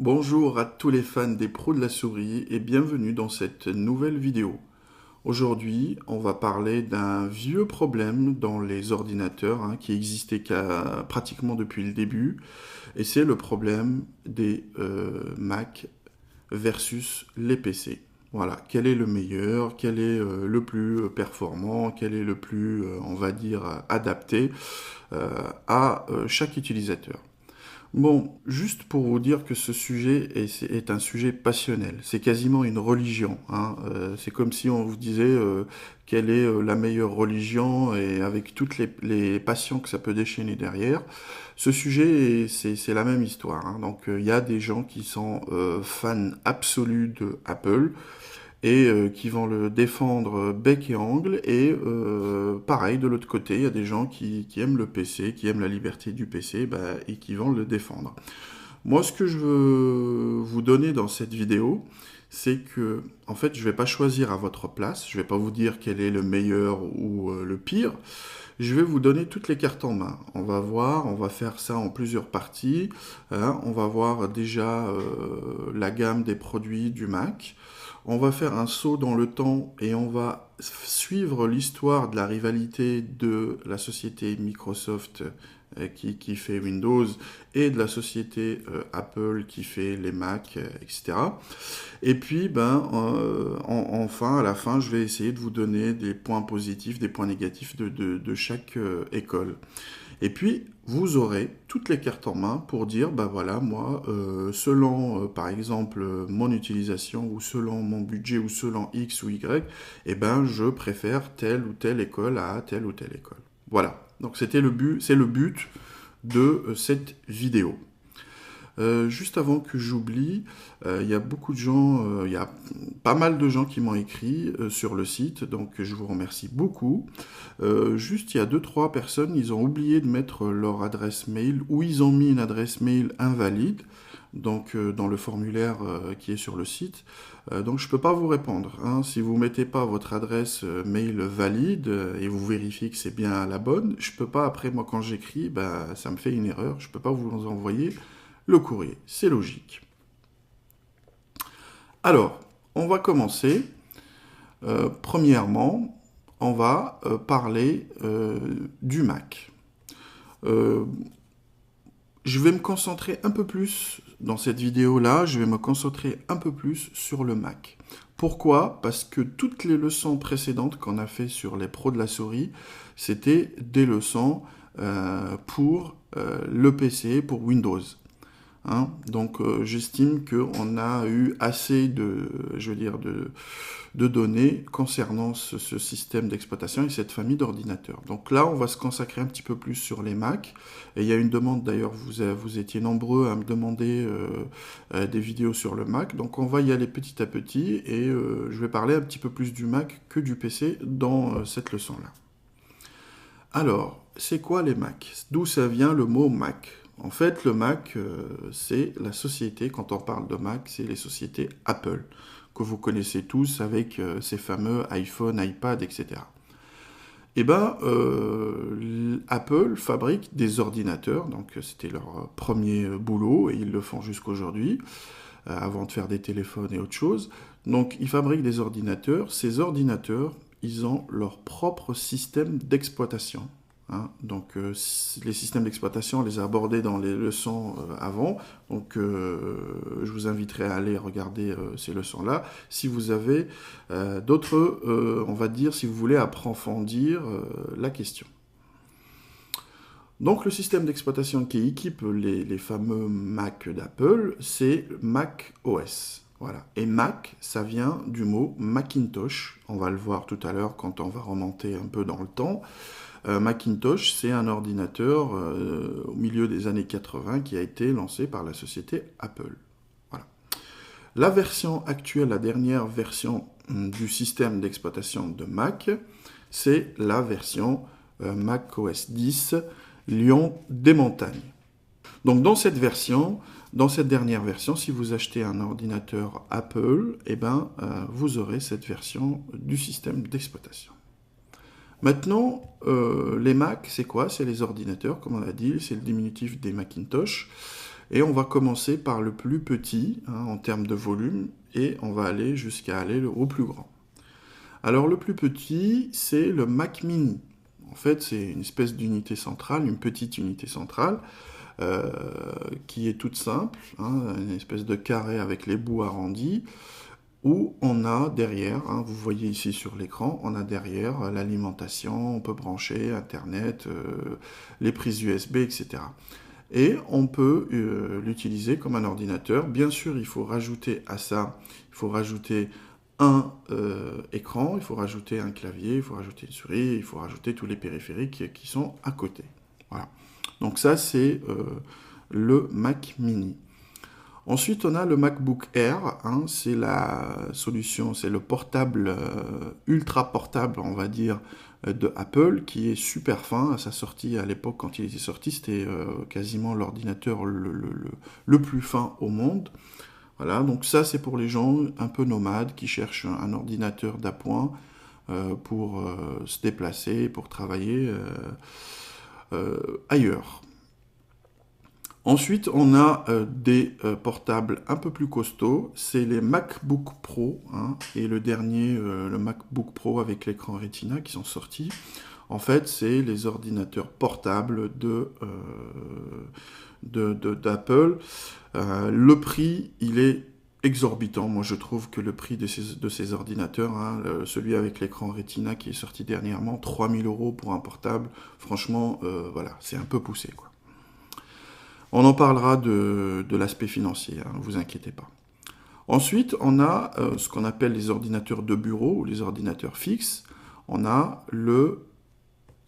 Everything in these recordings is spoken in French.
Bonjour à tous les fans des pros de la souris et bienvenue dans cette nouvelle vidéo. Aujourd'hui, on va parler d'un vieux problème dans les ordinateurs qui existait pratiquement depuis le début, et c'est le problème des Mac versus les PC. Voilà, quel est le meilleur, quel est le plus performant, quel est le plus, on va dire, adapté à chaque utilisateur. Bon, juste pour vous dire que ce sujet est un sujet passionnel. C'est quasiment une religion. C'est comme si on vous disait quelle est la meilleure religion et avec toutes les passions que ça peut déchaîner derrière. Ce sujet, c'est la même histoire. Donc, il y a des gens qui sont fans absolus de Apple et qui vont le défendre bec et ongle. Et pareil, de l'autre côté, il y a des gens qui aiment le PC, qui aiment la liberté du PC, et qui vont le défendre. Moi, ce que je veux vous donner dans cette vidéo, c'est que, en fait, je ne vais pas choisir à votre place, je ne vais pas vous dire quel est le meilleur ou le pire, je vais vous donner toutes les cartes en main. On va voir, on va faire ça en plusieurs parties. On va voir déjà la gamme des produits du Mac. On va faire un saut dans le temps et on va suivre l'histoire de la rivalité de la société Microsoft qui fait Windows et de la société Apple qui fait les Mac, etc. Et puis, enfin, à la fin, je vais essayer de vous donner des points positifs, des points négatifs de chaque école. Et puis, vous aurez toutes les cartes en main pour dire, voilà, moi, selon, par exemple, mon utilisation, ou selon mon budget, ou selon X ou Y, je préfère telle ou telle école à telle ou telle école. Voilà. Donc, c'est le but de cette vidéo. Juste avant que j'oublie, il y a beaucoup de gens, il y a pas mal de gens qui m'ont écrit sur le site, donc je vous remercie beaucoup. Juste, il y a 2-3 personnes, ils ont oublié de mettre leur adresse mail, ou ils ont mis une adresse mail invalide, donc dans le formulaire qui est sur le site. Donc je ne peux pas vous répondre. Si vous ne mettez pas votre adresse mail valide et vous vérifiez que c'est bien la bonne, je ne peux pas, après moi quand j'écris, ça me fait une erreur, je ne peux pas vous envoyer le courrier. C'est logique. Alors, on va commencer. Premièrement, on va parler du Mac. Je vais me concentrer un peu plus dans cette vidéo-là, je vais me concentrer un peu plus sur le Mac. Pourquoi? Parce que toutes les leçons précédentes qu'on a fait sur les pros de la souris, c'était des leçons pour le PC, pour Windows. Donc j'estime qu'on a eu assez de données concernant ce système d'exploitation et cette famille d'ordinateurs. Donc là, on va se consacrer un petit peu plus sur les Mac. Et il y a une demande, d'ailleurs, vous étiez nombreux à me demander des vidéos sur le Mac. Donc on va y aller petit à petit et je vais parler un petit peu plus du Mac que du PC dans cette leçon-là. Alors, c'est quoi les Mac? D'où ça vient le mot Mac? En fait, le Mac, c'est la société, quand on parle de Mac, c'est les sociétés Apple, que vous connaissez tous avec ces fameux iPhone, iPad, etc. Apple fabrique des ordinateurs, donc c'était leur premier boulot, et ils le font jusqu'aujourd'hui, avant de faire des téléphones et autre chose. Donc, ils fabriquent des ordinateurs. Ces ordinateurs, ils ont leur propre système d'exploitation. Donc les systèmes d'exploitation, on les a abordés dans les leçons avant, donc je vous inviterai à aller regarder ces leçons-là, si vous avez d'autres, on va dire, si vous voulez approfondir la question. Donc le système d'exploitation qui équipe les fameux Mac d'Apple, c'est Mac OS. Voilà. Et Mac, ça vient du mot Macintosh, on va le voir tout à l'heure quand on va remonter un peu dans le temps. Macintosh, c'est un ordinateur au milieu des années 80 qui a été lancé par la société Apple. Voilà. La version actuelle, la dernière version du système d'exploitation de Mac, c'est la version Mac OS X Lion des montagnes. Donc dans cette dernière version, si vous achetez un ordinateur Apple, vous aurez cette version du système d'exploitation. Maintenant, les Mac, c'est quoi? C'est les ordinateurs, comme on l'a dit, c'est le diminutif des Macintosh. Et on va commencer par le plus petit, hein, en termes de volume, et on va aller jusqu'à aller au plus grand. Alors le plus petit, c'est le Mac Mini. En fait, c'est une espèce d'unité centrale, une petite unité centrale, qui est toute simple, hein, une espèce de carré avec les bouts arrondis, où on a derrière, hein, vous voyez ici sur l'écran, on a derrière l'alimentation, on peut brancher Internet, les prises USB, etc. Et on peut l'utiliser comme un ordinateur. Bien sûr, il faut rajouter à ça, il faut rajouter un écran, il faut rajouter un clavier, il faut rajouter une souris, il faut rajouter tous les périphériques qui sont à côté. Voilà. Donc ça, c'est le Mac Mini. Ensuite, on a le MacBook Air, hein, c'est la solution, c'est le portable, ultra portable, on va dire, de Apple, qui est super fin. À sa sortie, à l'époque, quand il était sorti, c'était quasiment l'ordinateur le plus fin au monde. Voilà, donc ça, c'est pour les gens un peu nomades qui cherchent un ordinateur d'appoint pour se déplacer, pour travailler ailleurs. Ensuite, on a des portables un peu plus costauds, c'est les MacBook Pro, hein, et le dernier, le MacBook Pro avec l'écran Retina qui sont sortis. En fait, c'est les ordinateurs portables d'Apple. Le prix, il est exorbitant. Moi, je trouve que le prix de ces ordinateurs, hein, celui avec l'écran Retina qui est sorti dernièrement, 3 000 € pour un portable, franchement, voilà, c'est un peu poussé, quoi. On en parlera de l'aspect financier, hein, ne vous inquiétez pas. Ensuite, on a ce qu'on appelle les ordinateurs de bureau ou les ordinateurs fixes. On a le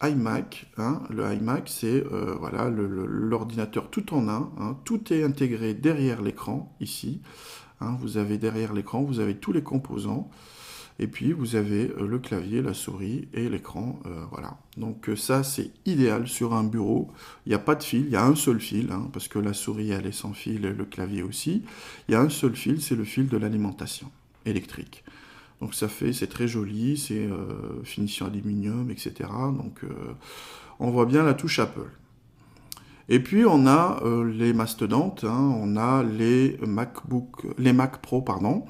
iMac. Hein. Le iMac, c'est voilà, l'ordinateur tout en un. Hein. Tout est intégré derrière l'écran, ici. Hein, vous avez derrière l'écran, vous avez tous les composants. Et puis, vous avez le clavier, la souris et l'écran. Voilà. Donc ça, c'est idéal sur un bureau. Il n'y a pas de fil, il y a un seul fil, hein, parce que la souris, elle est sans fil, et le clavier aussi. Il y a un seul fil, c'est le fil de l'alimentation électrique. Donc ça fait, c'est très joli, c'est finition aluminium, etc. Donc on voit bien la touche Apple. Et puis on a les mastodontes, hein, on a les Mac Pro, pardon.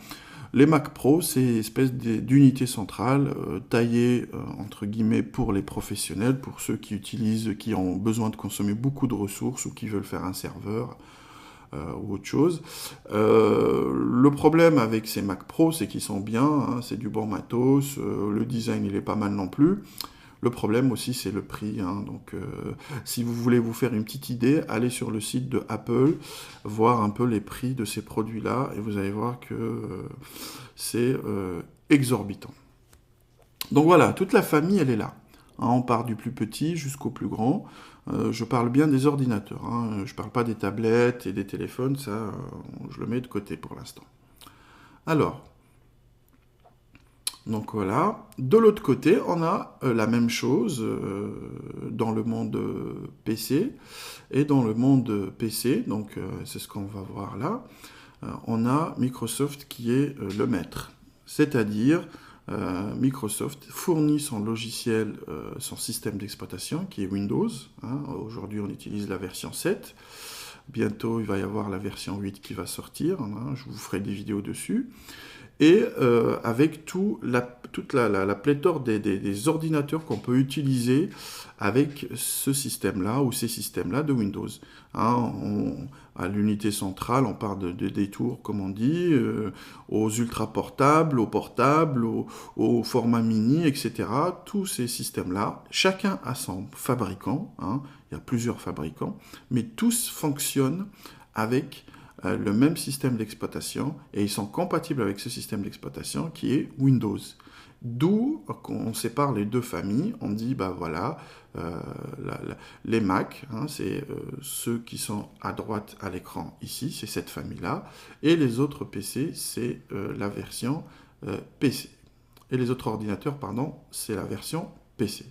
Les Mac Pro, c'est une espèce d'unité centrale taillée entre guillemets pour les professionnels, pour ceux qui ont besoin de consommer beaucoup de ressources ou qui veulent faire un serveur ou autre chose. Le problème avec ces Mac Pro, c'est qu'ils sont bien, hein, c'est du bon matos, le design il est pas mal non plus. Le problème aussi, c'est le prix. Hein. Donc, si vous voulez vous faire une petite idée, allez sur le site de Apple, voir un peu les prix de ces produits-là, et vous allez voir que c'est exorbitant. Donc voilà, toute la famille, elle est là. Hein, on part du plus petit jusqu'au plus grand. Je parle bien des ordinateurs. Hein. Je ne parle pas des tablettes et des téléphones, ça, je le mets de côté pour l'instant. Alors, donc voilà. De l'autre côté, on a la même chose dans le monde PC. Et dans le monde PC, donc c'est ce qu'on va voir là, on a Microsoft qui est le maître. C'est-à-dire, Microsoft fournit son logiciel, son système d'exploitation qui est Windows. Hein. Aujourd'hui, on utilise la version 7. Bientôt, il va y avoir la version 8 qui va sortir. Hein. Je vous ferai des vidéos dessus. Et avec toute la pléthore des ordinateurs qu'on peut utiliser avec ce système-là ou ces systèmes-là de Windows. Hein, à l'unité centrale, on parle des tours, comme on dit, aux ultra-portables, aux portables, au format mini, etc. Tous ces systèmes-là, chacun a son fabricant, hein, il y a plusieurs fabricants, mais tous fonctionnent avec le même système d'exploitation et ils sont compatibles avec ce système d'exploitation qui est Windows. D'où on sépare les deux familles, on dit bah voilà, les Mac, hein, c'est ceux qui sont à droite à l'écran ici, c'est cette famille-là, et les autres PC, c'est la version PC. Et les autres ordinateurs, pardon, c'est la version PC.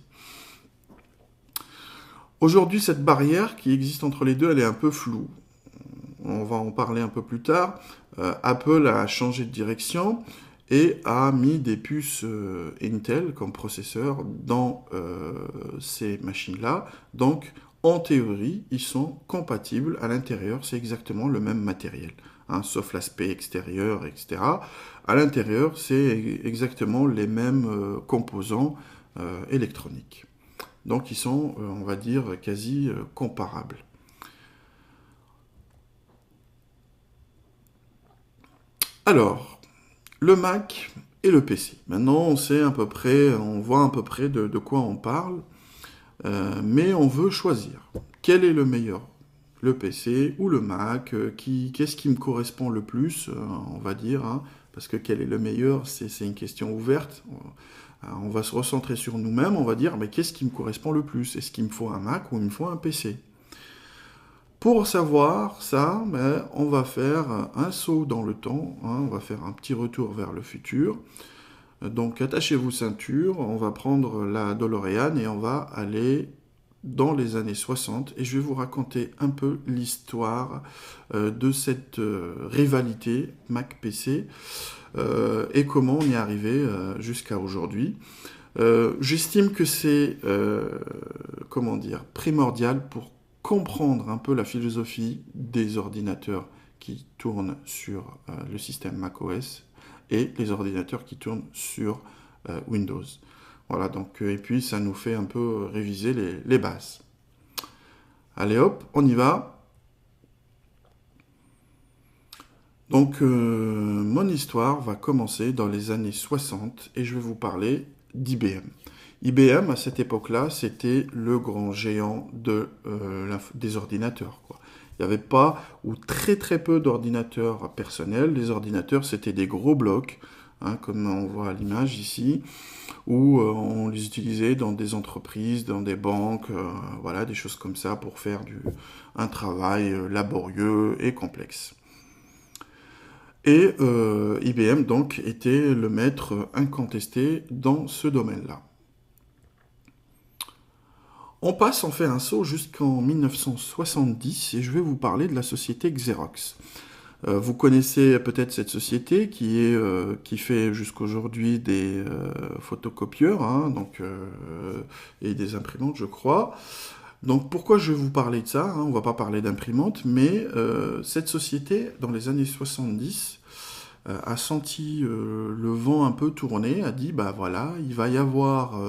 Aujourd'hui, cette barrière qui existe entre les deux, elle est un peu floue. On va en parler un peu plus tard. Apple a changé de direction et a mis des puces Intel comme processeur dans ces machines-là. Donc, en théorie, ils sont compatibles à l'intérieur, c'est exactement le même matériel, hein, sauf l'aspect extérieur, etc. À l'intérieur, c'est exactement les mêmes composants électroniques. Donc ils sont, on va dire, quasi comparables. Alors, le Mac et le PC. Maintenant, on sait à peu près, on voit à peu près de quoi on parle, mais on veut choisir. Quel est le meilleur? Le PC ou le Mac? Qu'est-ce qui me correspond le plus, on va dire, hein, parce que quel est le meilleur, c'est une question ouverte. On va se recentrer sur nous-mêmes, on va dire, mais qu'est-ce qui me correspond le plus? Est-ce qu'il me faut un Mac ou il me faut un PC? Pour savoir ça, ben, on va faire un saut dans le temps, hein, on va faire un petit retour vers le futur. Donc attachez-vous ceinture, on va prendre la DeLorean et on va aller dans les années 60 et je vais vous raconter un peu l'histoire de cette rivalité Mac-PC et comment on y est arrivé jusqu'à aujourd'hui. J'estime que c'est comment dire, primordial pour comprendre un peu la philosophie des ordinateurs qui tournent sur le système macOS et les ordinateurs qui tournent sur Windows. Voilà, donc, et puis ça nous fait un peu réviser les bases. Allez hop, on y va. Donc mon histoire va commencer dans les années 60 et je vais vous parler d'IBM. IBM, à cette époque-là, c'était le grand géant des ordinateurs, quoi. Il n'y avait pas, ou très très peu d'ordinateurs personnels. Les ordinateurs, c'était des gros blocs, hein, comme on voit à l'image ici, où on les utilisait dans des entreprises, dans des banques, voilà, des choses comme ça, pour faire un travail laborieux et complexe. Et IBM, donc, était le maître incontesté dans ce domaine-là. On fait un saut jusqu'en 1970 et je vais vous parler de la société Xerox. Vous connaissez peut-être cette société qui fait jusqu'aujourd'hui des photocopieurs, hein, donc, et des imprimantes, je crois. Donc pourquoi je vais vous parler de ça, hein, on ne va pas parler d'imprimante, mais cette société, dans les années 70, a senti le vent un peu tourner, a dit, bah voilà, il va y avoir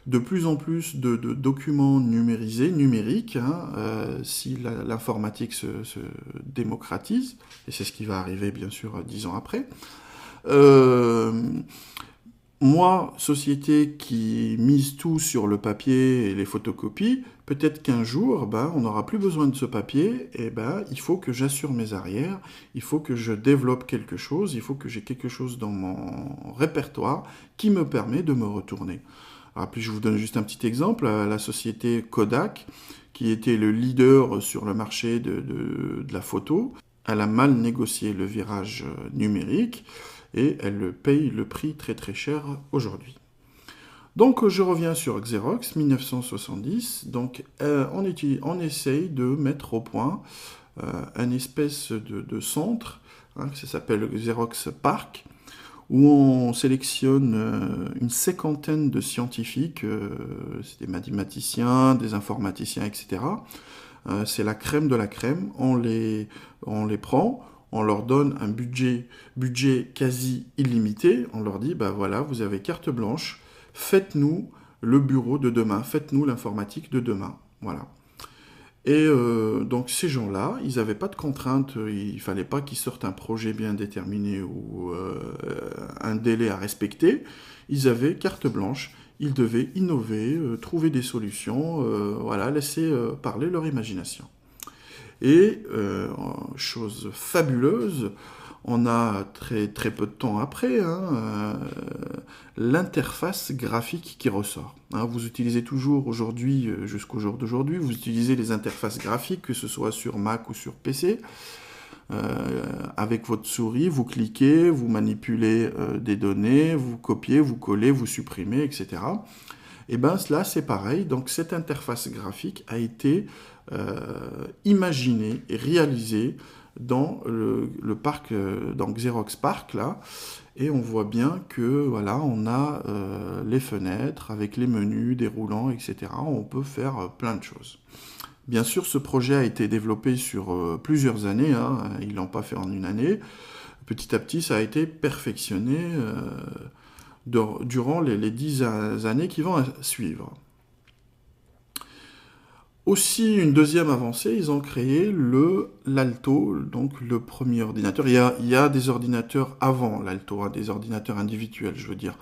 de plus en plus de documents numérisés, numériques, hein, si l'informatique se démocratise, et c'est ce qui va arriver bien sûr 10 ans après. Moi, société qui mise tout sur le papier et les photocopies, peut-être qu'un jour, on n'aura plus besoin de ce papier, et il faut que j'assure mes arrières, il faut que je développe quelque chose, il faut que j'ai quelque chose dans mon répertoire qui me permet de me retourner. Alors, puis je vous donne juste un petit exemple, la société Kodak, qui était le leader sur le marché de la photo, elle a mal négocié le virage numérique, et elle paye le prix très très cher aujourd'hui. Donc je reviens sur Xerox, 1970, donc on essaye de mettre au point un espèce de centre, hein, ça s'appelle Xerox PARC, où on sélectionne une cinquantaine de scientifiques, c'est des mathématiciens, des informaticiens, etc. C'est la crème de la crème, on les prend, on leur donne un budget quasi illimité, on leur dit, voilà, vous avez carte blanche, faites-nous le bureau de demain, faites-nous l'informatique de demain, voilà. Et donc ces gens-là, ils n'avaient pas de contraintes, il ne fallait pas qu'ils sortent un projet bien déterminé ou un délai à respecter, ils avaient carte blanche, ils devaient innover, trouver des solutions, voilà, laisser parler leur imagination. Et, chose fabuleuse, on a très, très peu de temps après, hein, l'interface graphique qui ressort. Hein, vous utilisez toujours aujourd'hui, jusqu'au jour d'aujourd'hui, vous utilisez les interfaces graphiques, que ce soit sur Mac ou sur PC. Avec votre souris, vous cliquez, vous manipulez des données, vous copiez, vous collez, vous supprimez, etc. Et là, c'est pareil. Donc, cette interface graphique a été imaginée et réalisée dans le parc, dans Xerox Park, là, et on voit bien que, voilà, on a les fenêtres avec les menus déroulants, etc. On peut faire plein de choses. Bien sûr, ce projet a été développé sur plusieurs années, hein, ils ne l'ont pas fait en une année. Petit à petit, ça a été perfectionné durant les 10 années qui vont suivre. Aussi, une deuxième avancée, ils ont créé l'Alto, donc le premier ordinateur. Il y a des ordinateurs avant l'Alto, hein, des ordinateurs individuels, je veux dire.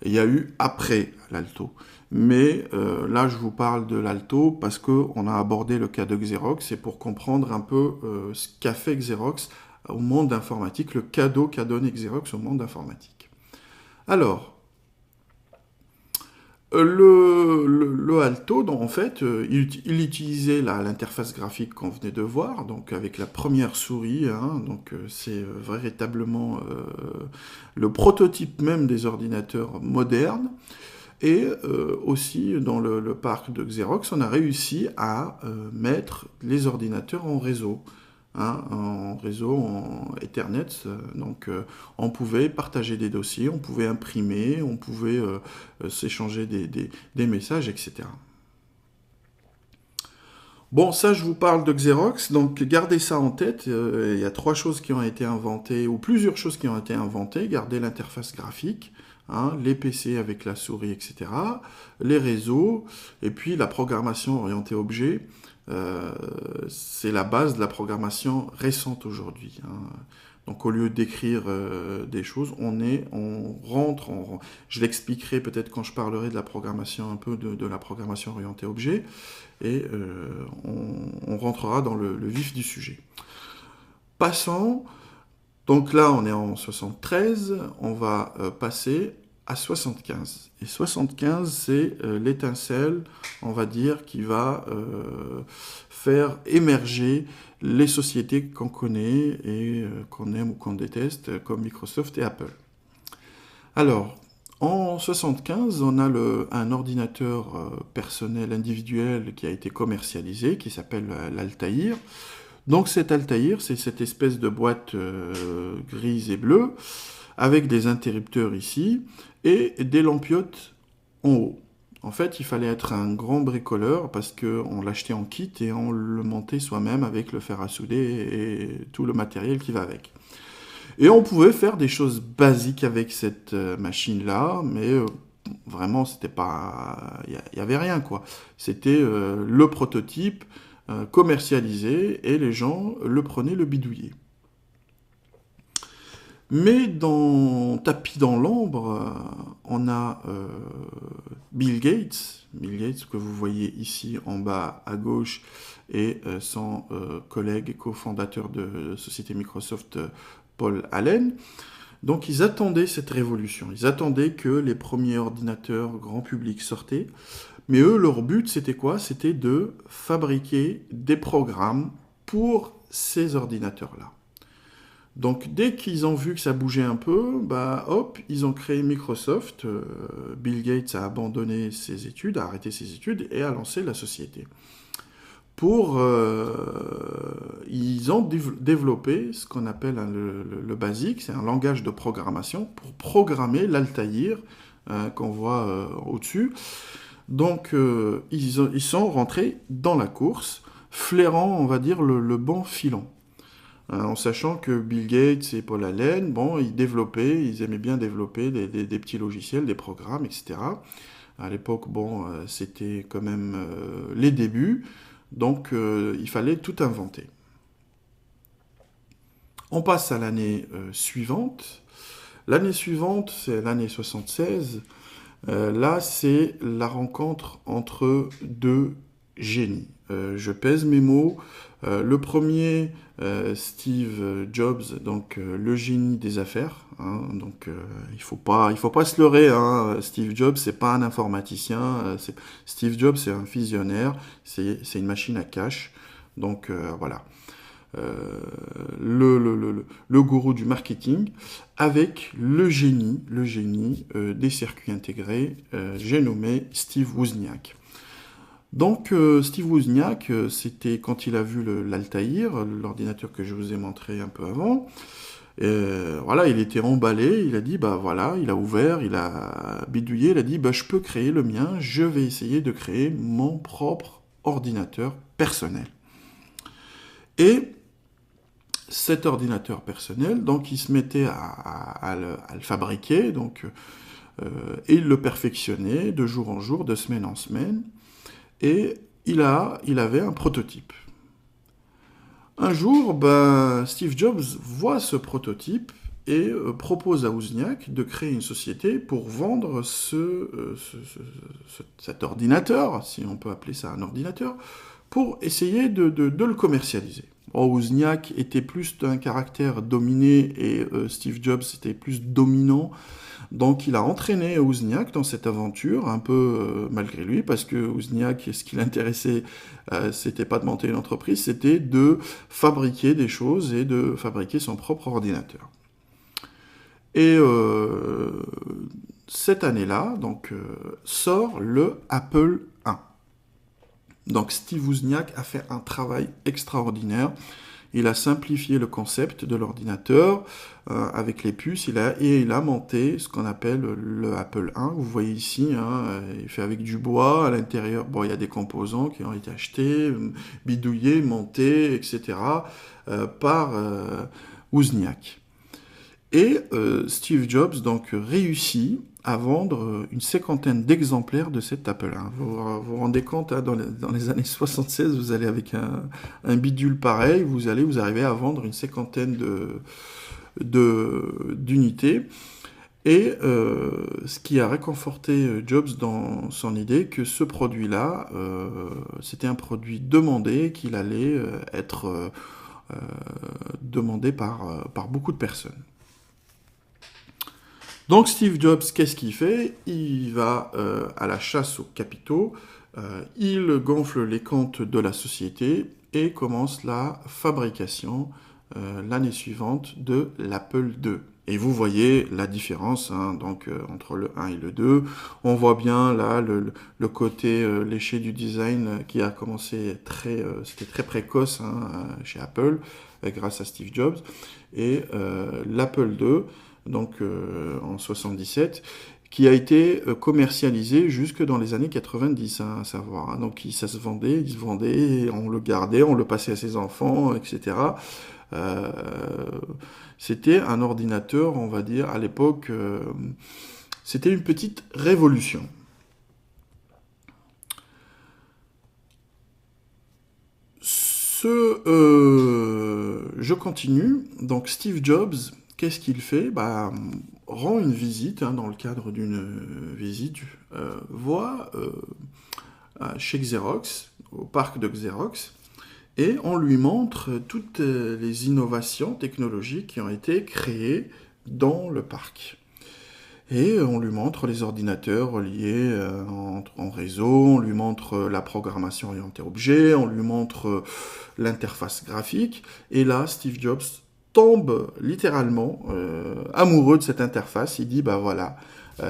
Il y a eu après l'Alto. Mais là, je vous parle de l'Alto parce qu'on a abordé le cas de Xerox et pour comprendre un peu ce qu'a fait Xerox au monde informatique, le cadeau qu'a donné Xerox au monde informatique. Alors, le Alto, en fait, il utilisait l'interface graphique qu'on venait de voir, donc avec la première souris, hein, donc c'est véritablement le prototype même des ordinateurs modernes. Et aussi, dans le parc de Xerox, on a réussi à mettre les ordinateurs en réseau. Hein, en réseau, en Ethernet, donc on pouvait partager des dossiers, on pouvait imprimer, on pouvait s'échanger des messages, etc. Bon, ça je vous parle de Xerox, donc gardez ça en tête, il y a 3 choses qui ont été inventées, ou plusieurs choses qui ont été inventées, gardez l'interface graphique, hein, les PC avec la souris, etc., les réseaux, et puis la programmation orientée objet. C'est la base de la programmation récente aujourd'hui. Hein. Donc au lieu d'écrire des choses, on rentre, je l'expliquerai peut-être quand je parlerai de la programmation, un peu de la programmation orientée objet, et on rentrera dans le vif du sujet. Passons, donc là on est en 73, on va passer à 75. Et 75, c'est l'étincelle, on va dire, qui va faire émerger les sociétés qu'on connaît et qu'on aime ou qu'on déteste, comme Microsoft et Apple. Alors, en 75, on a un ordinateur personnel individuel qui a été commercialisé, qui s'appelle l'Altaïr. Donc cet Altaïr, c'est cette espèce de boîte grise et bleue, avec des interrupteurs ici, et des lampiotes en haut. En fait, il fallait être un grand bricoleur parce qu'on l'achetait en kit et on le montait soi-même avec le fer à souder et tout le matériel qui va avec. Et on pouvait faire des choses basiques avec cette machine-là, mais vraiment, c'était pas, il y avait rien quoi. C'était le prototype commercialisé et les gens le prenaient, le bidouillaient. Mais tapis dans l'ombre, on a Bill Gates que vous voyez ici en bas à gauche, et son collègue et cofondateur de la société Microsoft, Paul Allen. Donc ils attendaient cette révolution, ils attendaient que les premiers ordinateurs grand public sortaient, mais eux, leur but, c'était quoi? C'était de fabriquer des programmes pour ces ordinateurs-là. Donc dès qu'ils ont vu que ça bougeait un peu, bah hop, ils ont créé Microsoft. Bill Gates a abandonné ses études, a arrêté ses études et a lancé la société. Ils ont développé ce qu'on appelle le BASIC, c'est un langage de programmation pour programmer l'Altaïr qu'on voit au-dessus. Donc ils sont rentrés dans la course, flairant, on va dire, le bon filon. En sachant que Bill Gates et Paul Allen, bon, ils aimaient bien développer des petits logiciels, des programmes, etc. À l'époque, bon, c'était quand même les débuts, donc il fallait tout inventer. On passe à l'année suivante. L'année suivante, c'est l'année 76. Là, c'est la rencontre entre 2 génies. Je pèse mes mots. Le premier, Steve Jobs, donc le génie des affaires. Hein, donc il faut pas se leurrer. Hein, Steve Jobs, c'est pas un informaticien. Steve Jobs, c'est un visionnaire. C'est une machine à cash. Donc voilà. Le gourou du marketing, avec le génie des circuits intégrés, j'ai nommé Steve Wozniak. Donc Steve Wozniak, c'était quand il a vu l'Altaïr, l'ordinateur que je vous ai montré un peu avant. Voilà, il était emballé, il a dit, bah voilà, il a ouvert, il a bidouillé, il a dit, bah je peux créer le mien, je vais essayer de créer mon propre ordinateur personnel. Et cet ordinateur personnel, donc il se mettait à le fabriquer, donc, et il le perfectionnait de jour en jour, de semaine en semaine, et il avait un prototype. Un jour, ben, Steve Jobs voit ce prototype et propose à Wozniak de créer une société pour vendre cet ordinateur, si on peut appeler ça un ordinateur, pour essayer de le commercialiser. Bon, Wozniak était plus d'un caractère dominé et Steve Jobs était plus dominant. Donc il a entraîné Wozniak dans cette aventure, un peu malgré lui, parce que Wozniak, ce qui l'intéressait, c'était pas de monter une entreprise, c'était de fabriquer des choses et de fabriquer son propre ordinateur. Et cette année-là, donc, sort le Apple I. Donc Steve Wozniak a fait un travail extraordinaire. Il a simplifié le concept de l'ordinateur avec les puces et il a monté ce qu'on appelle le Apple I. Vous voyez ici, hein, il fait avec du bois à l'intérieur. Bon, il y a des composants qui ont été achetés, bidouillés, montés, etc. Par Wozniak. Et Steve Jobs donc réussit à vendre une cinquantaine d'exemplaires de cet Apple I. Vous rendez compte, hein, dans les années 76, vous allez avec un bidule pareil, vous arrivez à vendre une cinquantaine d'unités. Et ce qui a réconforté Jobs dans son idée que ce produit-là, c'était un produit demandé, qu'il allait être demandé par beaucoup de personnes. Donc Steve Jobs, qu'est-ce qu'il fait? Il va à la chasse aux capitaux, il gonfle les comptes de la société et commence la fabrication l'année suivante de l'Apple II. Et vous voyez la différence, hein, donc, entre le 1 et le 2. On voit bien là le côté léché du design qui a commencé c'était très précoce, hein, chez Apple, grâce à Steve Jobs. Et l'Apple II, donc en 77, qui a été commercialisé jusque dans les années 90, hein, à savoir. Hein. Donc il se vendait, on le gardait, on le passait à ses enfants, etc. C'était un ordinateur, on va dire, à l'époque, c'était une petite révolution. Je continue. Donc Steve Jobs, qu'est-ce qu'il fait? Bah, rend une visite, hein, dans le cadre d'une visite, voit chez Xerox, au parc de Xerox, et on lui montre toutes les innovations technologiques qui ont été créées dans le parc. Et on lui montre les ordinateurs reliés en réseau, on lui montre la programmation orientée objet, on lui montre l'interface graphique. Et là, Steve Jobs tombe littéralement amoureux de cette interface. Il dit, bah voilà,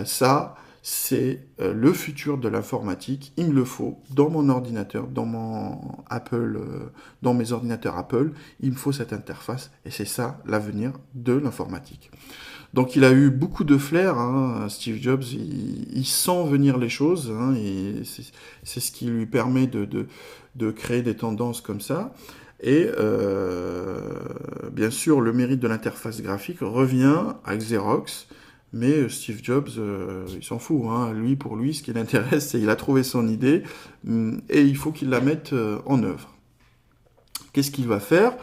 ça, c'est le futur de l'informatique. Il me le faut dans mon ordinateur, dans mon Apple, dans mes ordinateurs Apple. Il me faut cette interface et c'est ça l'avenir de l'informatique. Donc il a eu beaucoup de flair, hein, Steve Jobs, il sent venir les choses, hein, et c'est ce qui lui permet de créer des tendances comme ça. Et bien sûr, le mérite de l'interface graphique revient à Xerox, mais Steve Jobs, il s'en fout. Hein. Pour lui, ce qui l'intéresse, c'est qu'il a trouvé son idée, et il faut qu'il la mette en œuvre. Qu'est-ce qu'il va faire ?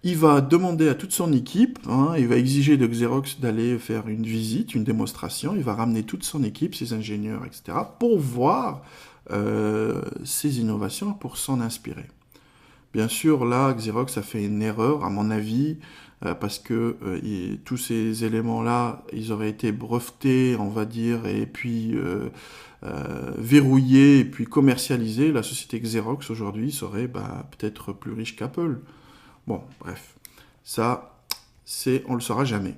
Il va demander à toute son équipe, hein, il va exiger de Xerox d'aller faire une visite, une démonstration, il va ramener toute son équipe, ses ingénieurs, etc., pour voir ces innovations, pour s'en inspirer. Bien sûr, là, Xerox a fait une erreur, à mon avis, parce que tous ces éléments-là, ils auraient été brevetés, on va dire, et puis verrouillés, et puis commercialisés. La société Xerox, aujourd'hui, serait peut-être plus riche qu'Apple. Bon, bref, ça, on le saura jamais.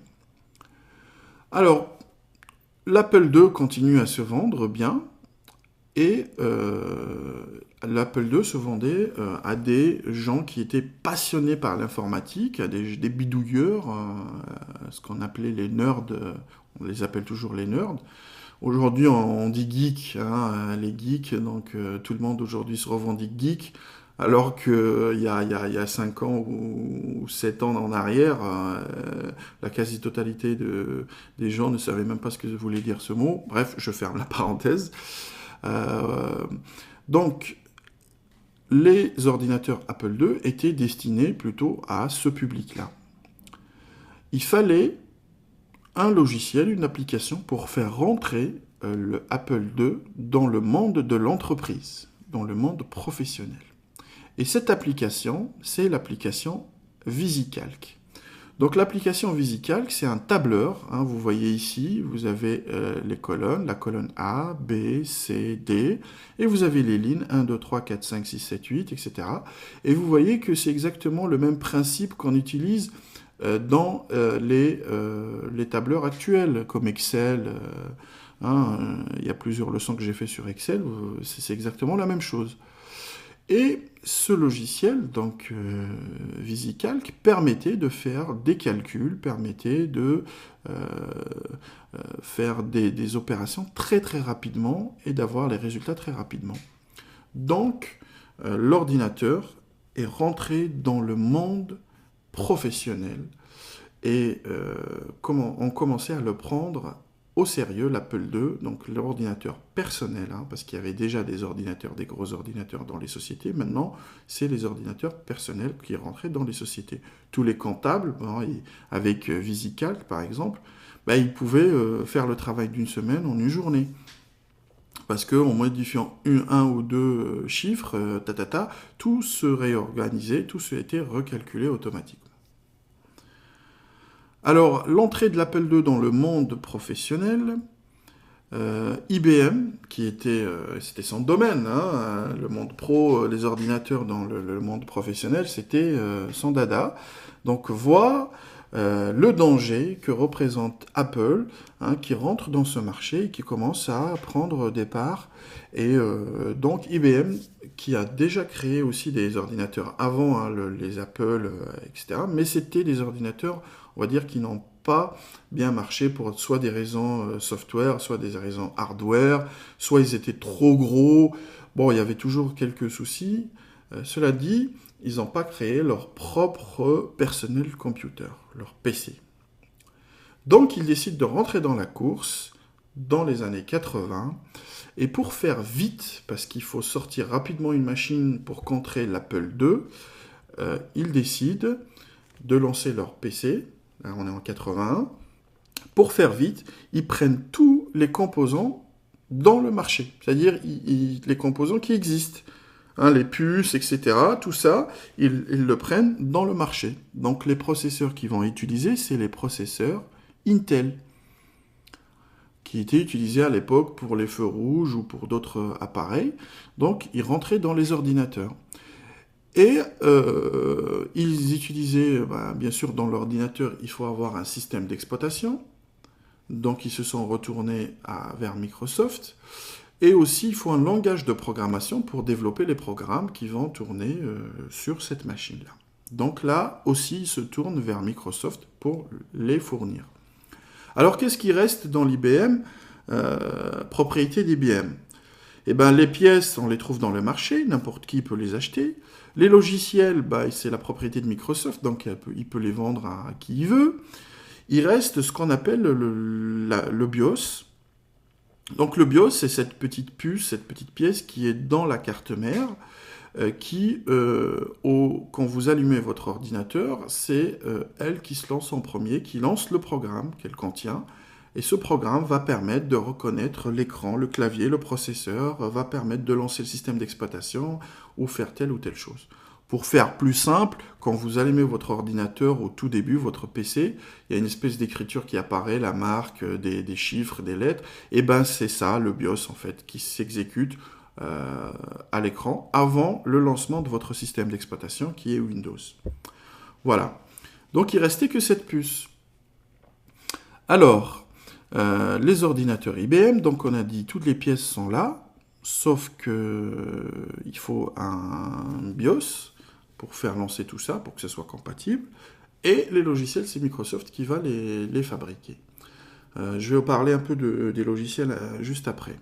Alors, l'Apple II continue à se vendre bien, Et l'Apple II se vendait à des gens qui étaient passionnés par l'informatique, à des bidouilleurs, ce qu'on appelait les nerds, on les appelle toujours les nerds. Aujourd'hui, on dit geek, hein, les geeks, donc tout le monde aujourd'hui se revendique geek, alors qu'il y a 5 ans ou 7 ans en arrière, la quasi-totalité des gens ne savaient même pas ce que voulait dire ce mot. Bref, je ferme la parenthèse. Donc, les ordinateurs Apple II étaient destinés plutôt à ce public-là. Il fallait un logiciel, une application pour faire rentrer le Apple II dans le monde de l'entreprise, dans le monde professionnel. Et cette application, c'est l'application VisiCalc. Donc l'application VisiCalc, c'est un tableur. Hein, vous voyez ici, vous avez les colonnes, la colonne A, B, C, D, et vous avez les lignes 1, 2, 3, 4, 5, 6, 7, 8, etc. Et vous voyez que c'est exactement le même principe qu'on utilise dans les tableurs actuels, comme Excel. Il y a plusieurs leçons que j'ai fait sur Excel, c'est exactement la même chose. Et ce logiciel, donc VisiCalc, permettait de faire des calculs, permettait de faire des opérations très très rapidement et d'avoir les résultats très rapidement. Donc, l'ordinateur est rentré dans le monde professionnel et on commençait à le prendre au sérieux, l'Apple II, donc l'ordinateur personnel, hein, parce qu'il y avait déjà des ordinateurs, des gros ordinateurs dans les sociétés. Maintenant, c'est les ordinateurs personnels qui rentraient dans les sociétés. Tous les comptables, avec VisiCalc par exemple, ils pouvaient faire le travail d'une semaine en une journée. Parce qu'en modifiant un ou deux chiffres, tout se réorganisait, tout se était recalculé automatiquement. Alors, l'entrée de l'Apple II dans le monde professionnel, IBM, c'était son domaine, hein, le monde pro, les ordinateurs dans le monde professionnel, c'était son dada. Donc, voit le danger que représente Apple, hein, qui rentre dans ce marché et qui commence à prendre des parts. Et donc, IBM, qui a déjà créé aussi des ordinateurs avant, hein, les Apple, etc., mais c'était des ordinateurs, on va dire, qui n'ont pas bien marché pour soit des raisons software, soit des raisons hardware, soit ils étaient trop gros. Bon, il y avait toujours quelques soucis. Cela dit, ils n'ont pas créé leur propre personnel computer, leur PC. Donc, ils décident de rentrer dans la course dans les années 80. Et pour faire vite, parce qu'il faut sortir rapidement une machine pour contrer l'Apple II, ils décident de lancer leur PC. Là, on est en 81. Pour faire vite, ils prennent tous les composants dans le marché. C'est-à-dire les composants qui existent. Hein, les puces, etc. Tout ça, ils le prennent dans le marché. Donc les processeurs qu'ils vont utiliser, c'est les processeurs Intel, qui étaient utilisés à l'époque pour les feux rouges ou pour d'autres appareils. Donc ils rentraient dans les ordinateurs. Et ils utilisaient, bien sûr, dans l'ordinateur, il faut avoir un système d'exploitation. Donc ils se sont retournés vers Microsoft. Et aussi, il faut un langage de programmation pour développer les programmes qui vont tourner sur cette machine-là. Donc là aussi, ils se tournent vers Microsoft pour les fournir. Alors, qu'est-ce qui reste dans l'IBM, propriété d'IBM ? Eh bien, les pièces, on les trouve dans le marché, n'importe qui peut les acheter. Les logiciels, c'est la propriété de Microsoft, donc il peut les vendre à qui il veut. Il reste ce qu'on appelle le BIOS. Donc le BIOS, c'est cette petite puce, cette petite pièce qui est dans la carte mère, quand vous allumez votre ordinateur, c'est elle qui se lance en premier, qui lance le programme qu'elle contient, et ce programme va permettre de reconnaître l'écran, le clavier, le processeur, va permettre de lancer le système d'exploitation ou faire telle ou telle chose. Pour faire plus simple, quand vous allumez votre ordinateur au tout début, votre PC, il y a une espèce d'écriture qui apparaît, la marque, des chiffres, des lettres, et c'est ça, le BIOS en fait, qui s'exécute à l'écran avant le lancement de votre système d'exploitation qui est Windows. Voilà. Donc il restait que cette puce. Alors, les ordinateurs IBM, donc on a dit toutes les pièces sont là, sauf que il faut un BIOS pour faire lancer tout ça, pour que ce soit compatible, et les logiciels, c'est Microsoft qui va les fabriquer. Je vais vous parler un peu des logiciels juste après.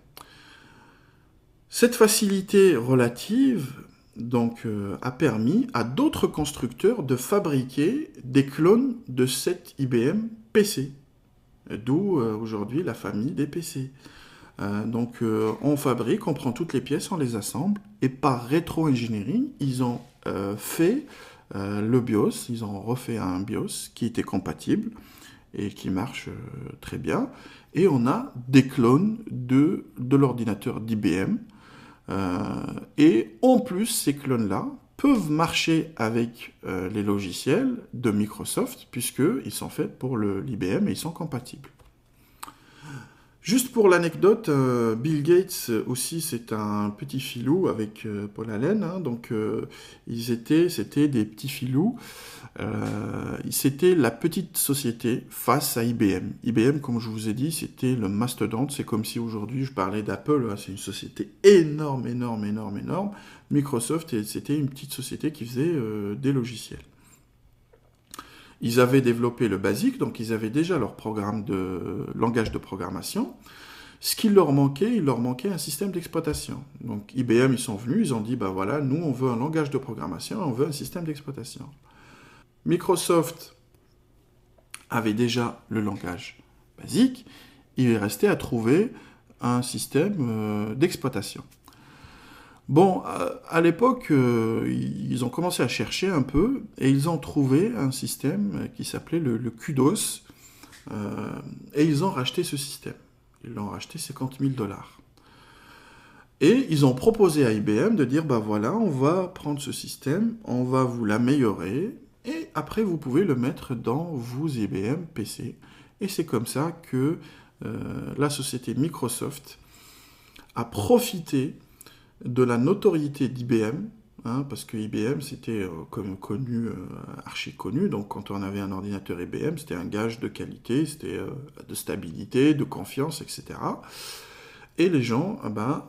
Cette facilité relative donc, a permis à d'autres constructeurs de fabriquer des clones de cette IBM PC, d'où aujourd'hui la famille des PC. Donc on fabrique, on prend toutes les pièces, on les assemble, et par rétro-engineering, ils ont fait le BIOS, ils ont refait un BIOS qui était compatible et qui marche très bien, et on a des clones de l'ordinateur d'IBM, et en plus ces clones-là peuvent marcher avec les logiciels de Microsoft, puisqu'ils sont faits pour l'IBM et ils sont compatibles. Juste pour l'anecdote, Bill Gates aussi, c'est un petit filou avec Paul Allen, hein, donc c'était des petits filous. C'était la petite société face à IBM. IBM, comme je vous ai dit, c'était le mastodonte. C'est comme si aujourd'hui je parlais d'Apple, hein, c'est une société énorme, énorme, énorme, énorme. Microsoft, c'était une petite société qui faisait des logiciels. Ils avaient développé le BASIC, donc ils avaient déjà leur programme de langage de programmation. Ce qu'il leur manquait, il leur manquait un système d'exploitation. Donc IBM, ils sont venus, ils ont dit, bah voilà, nous on veut un langage de programmation, on veut un système d'exploitation. Microsoft avait déjà le langage BASIC, il restait à trouver un système d'exploitation. Bon, à l'époque, ils ont commencé à chercher un peu, et ils ont trouvé un système qui s'appelait le Kudos, et ils ont racheté ce système. Ils l'ont racheté 50 000 $. Et ils ont proposé à IBM de dire, bah voilà, on va prendre ce système, on va vous l'améliorer, et après vous pouvez le mettre dans vos IBM PC. Et c'est comme ça que la société Microsoft a profité de la notoriété d'IBM, hein, parce que IBM c'était connu, archi connu, donc quand on avait un ordinateur IBM, c'était un gage de qualité, c'était de stabilité, de confiance, etc. Et les gens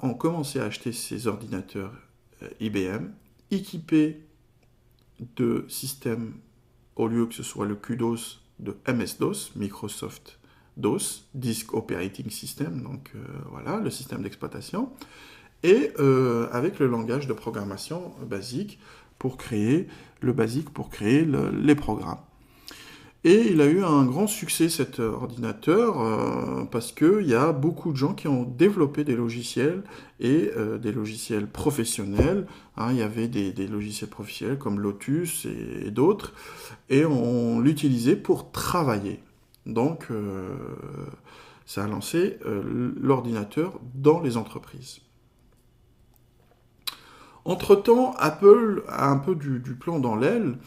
ont commencé à acheter ces ordinateurs IBM, équipés de systèmes, au lieu que ce soit le Kudos, de MS-DOS, Microsoft DOS, Disk Operating System, donc voilà, le système d'exploitation, et avec le langage de programmation basique pour créer les programmes. Et il a eu un grand succès cet ordinateur parce qu'il y a beaucoup de gens qui ont développé des logiciels et des logiciels professionnels. Hein, il y avait des logiciels professionnels comme Lotus et d'autres, et on l'utilisait pour travailler. Donc ça a lancé l'ordinateur dans les entreprises. Entre-temps, Apple a un peu du plomb dans l'aile,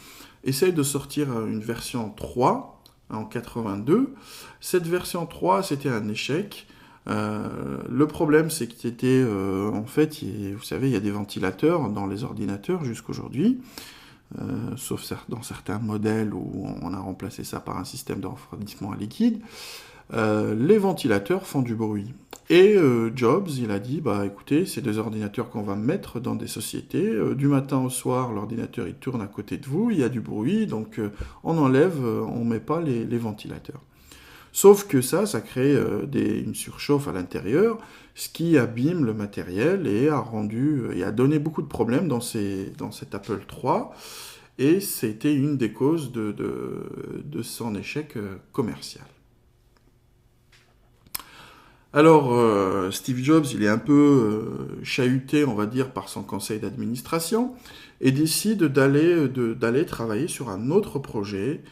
essaye de sortir une version 3 en 82. Cette version 3, c'était un échec. Le problème, c'est que c'était, en fait, vous savez, il y a des ventilateurs dans les ordinateurs jusqu'aujourd'hui, sauf dans certains modèles où on a remplacé ça par un système de refroidissement à liquide. Les ventilateurs font du bruit. Et Jobs, il a dit, bah écoutez, c'est des ordinateurs qu'on va mettre dans des sociétés. Du matin au soir, l'ordinateur il tourne à côté de vous, il y a du bruit, donc on enlève, on met pas les ventilateurs. Sauf que ça crée une surchauffe à l'intérieur, ce qui abîme le matériel et a donné beaucoup de problèmes dans cet Apple III. Et c'était une des causes de son échec commercial. Alors, Steve Jobs, il est un peu chahuté, on va dire, par son conseil d'administration, et décide d'aller travailler sur un autre projet,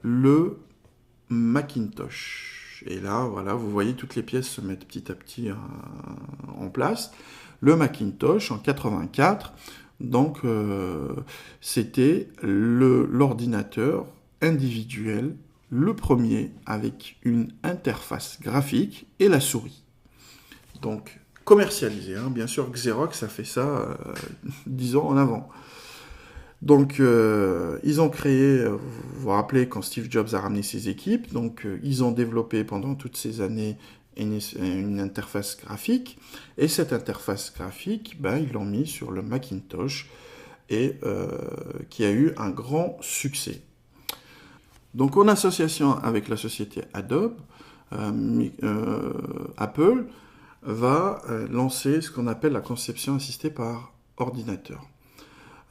le Macintosh. Et là, voilà, vous voyez toutes les pièces se mettent petit à petit en place. Le Macintosh, en 84, donc c'était l'ordinateur individuel, le premier avec une interface graphique et la souris. Donc commercialisé, hein. Bien sûr Xerox a fait ça 10 ans en avant. Donc ils ont créé, vous vous rappelez quand Steve Jobs a ramené ses équipes, donc ils ont développé pendant toutes ces années une interface graphique, et cette interface graphique, ils l'ont mis sur le Macintosh, et qui a eu un grand succès. Donc en association avec la société Adobe, Apple va lancer ce qu'on appelle la conception assistée par ordinateur,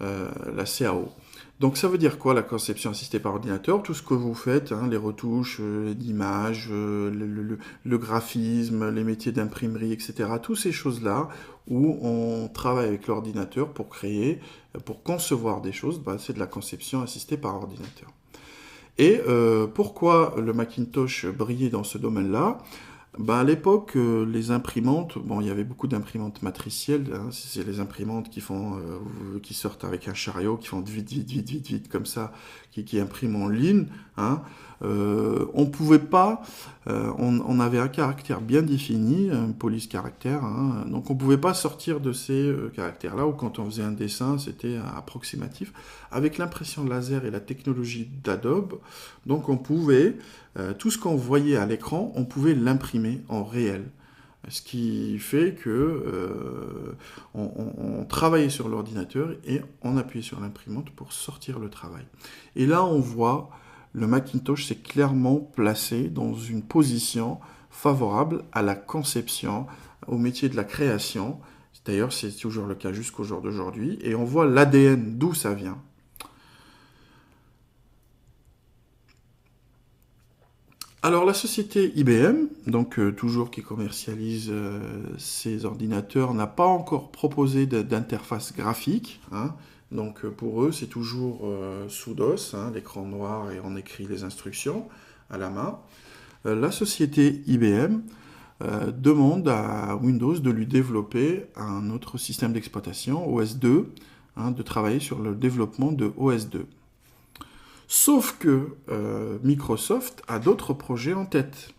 la CAO. Donc ça veut dire quoi la conception assistée par ordinateur? Tout ce que vous faites, les retouches d'images, le graphisme, les métiers d'imprimerie, etc. Toutes ces choses-là où on travaille avec l'ordinateur pour créer, pour concevoir des choses, c'est de la conception assistée par ordinateur. Et pourquoi le Macintosh brillait dans ce domaine-là? À l'époque, les imprimantes, il y avait beaucoup d'imprimantes matricielles, c'est les imprimantes qui sortent avec un chariot, qui font vite, comme ça, qui impriment en ligne. On pouvait pas, on avait un caractère bien défini, un police caractère, donc on pouvait pas sortir de ces caractères-là, ou quand on faisait un dessin, c'était approximatif. Avec l'impression laser et la technologie d'Adobe, donc on pouvait, tout ce qu'on voyait à l'écran, on pouvait l'imprimer en réel. Ce qui fait que on travaillait sur l'ordinateur et on appuyait sur l'imprimante pour sortir le travail. Et là, on voit le Macintosh s'est clairement placé dans une position favorable à la conception, au métier de la création. D'ailleurs, c'est toujours le cas jusqu'au jour d'aujourd'hui. Et on voit l'ADN, d'où ça vient. Alors la société IBM, donc toujours qui commercialise ces ordinateurs, n'a pas encore proposé d'interface graphique. Donc pour eux, c'est toujours sous DOS, l'écran noir, et on écrit les instructions à la main. La société IBM demande à Windows de lui développer un autre système d'exploitation, OS2, de travailler sur le développement de OS2. Sauf que Microsoft a d'autres projets en tête.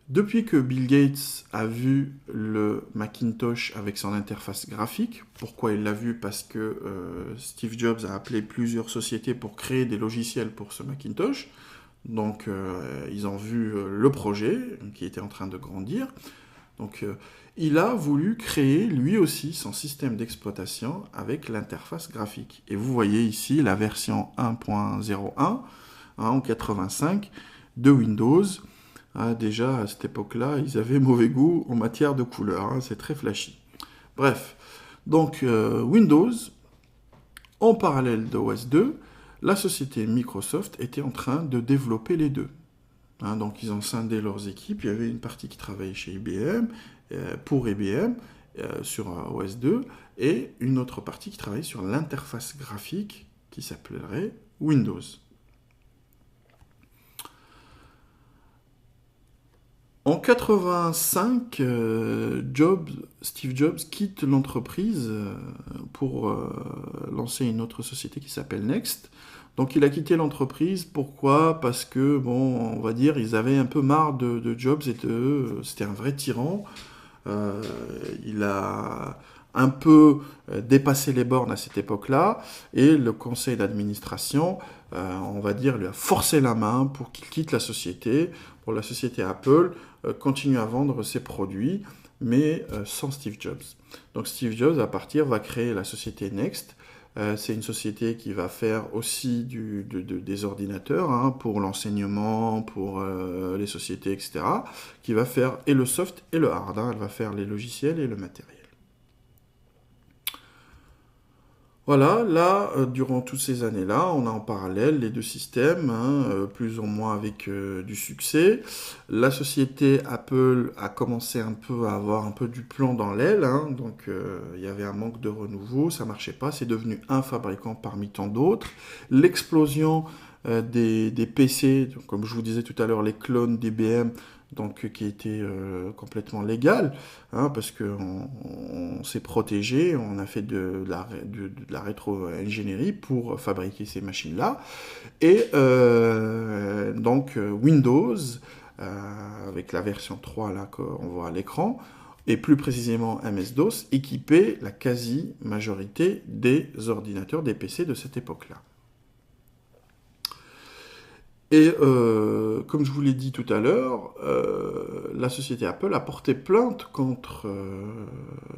Depuis que Bill Gates a vu le Macintosh avec son interface graphique, pourquoi il l'a vu? Parce que Steve Jobs a appelé plusieurs sociétés pour créer des logiciels pour ce Macintosh. Donc ils ont vu le projet qui était en train de grandir. Donc il a voulu créer lui aussi son système d'exploitation avec l'interface graphique. Et vous voyez ici la version 1.01 en 85 de Windows. Déjà, à cette époque-là, ils avaient mauvais goût en matière de couleurs. C'est très flashy. Bref, donc Windows, en parallèle de OS2, la société Microsoft était en train de développer les deux. Donc ils ont scindé leurs équipes. Il y avait une partie qui travaillait chez IBM, pour IBM, sur OS2, et une autre partie qui travaillait sur l'interface graphique qui s'appellerait Windows. En 85, Steve Jobs quitte l'entreprise pour lancer une autre société qui s'appelle Next. Donc il a quitté l'entreprise, pourquoi? Parce que, on va dire, ils avaient un peu marre de Jobs, et c'était un vrai tyran. Il a un peu dépassé les bornes à cette époque-là, et le conseil d'administration, on va dire, lui a forcé la main pour qu'il quitte la société, pour la société Apple continue à vendre ses produits, mais sans Steve Jobs. Donc Steve Jobs, à partir, va créer la société Next. C'est une société qui va faire aussi des ordinateurs pour l'enseignement, pour les sociétés, etc. Qui va faire et le soft et le hard. Elle va faire les logiciels et le matériel. Voilà, là, durant toutes ces années-là, on a en parallèle les deux systèmes, plus ou moins avec du succès. La société Apple a commencé un peu à avoir un peu du plomb dans l'aile, donc il y avait un manque de renouveau, ça marchait pas, c'est devenu un fabricant parmi tant d'autres. L'explosion des PC, donc, comme je vous disais tout à l'heure, les clones d'IBM, donc qui était complètement légal, parce qu'on s'est protégé, on a fait de la rétro-ingénierie pour fabriquer ces machines-là. Et donc Windows, avec la version 3 là qu'on voit à l'écran, et plus précisément MS-DOS, équipait la quasi-majorité des ordinateurs, des PC de cette époque-là. Et comme je vous l'ai dit tout à l'heure, la société Apple a porté plainte contre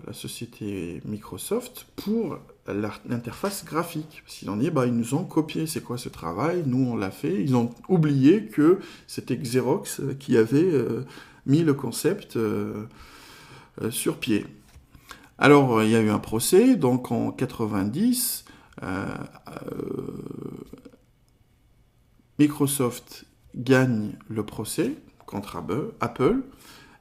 la société Microsoft pour l'interface graphique. Parce qu'ils ont dit, bah, ils nous ont copié, c'est quoi ce travail? Nous, on l'a fait. Ils ont oublié que c'était Xerox qui avait mis le concept sur pied. Alors, il y a eu un procès, donc en 90, Microsoft gagne le procès contre Apple,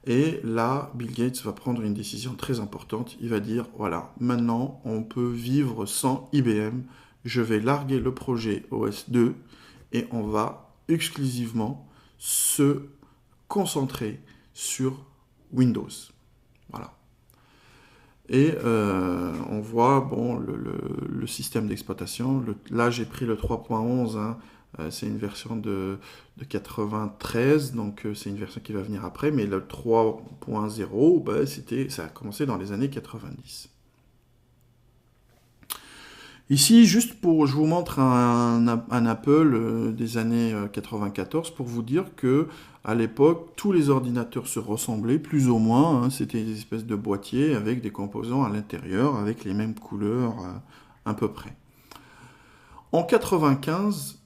et là, Bill Gates va prendre une décision très importante. Il va dire, voilà, maintenant, on peut vivre sans IBM, je vais larguer le projet OS2, et on va exclusivement se concentrer sur Windows. Voilà. Et on voit bon, le système d'exploitation. Là, j'ai pris le 3.11, hein, c'est une version de 93, donc c'est une version qui va venir après, mais le 3.0, bah, ça a commencé dans les années 90. Ici, juste je vous montre un Apple des années 94 pour vous dire que à l'époque, tous les ordinateurs se ressemblaient plus ou moins. Hein, c'était des espèces de boîtiers avec des composants à l'intérieur, avec les mêmes couleurs à peu près. En 95,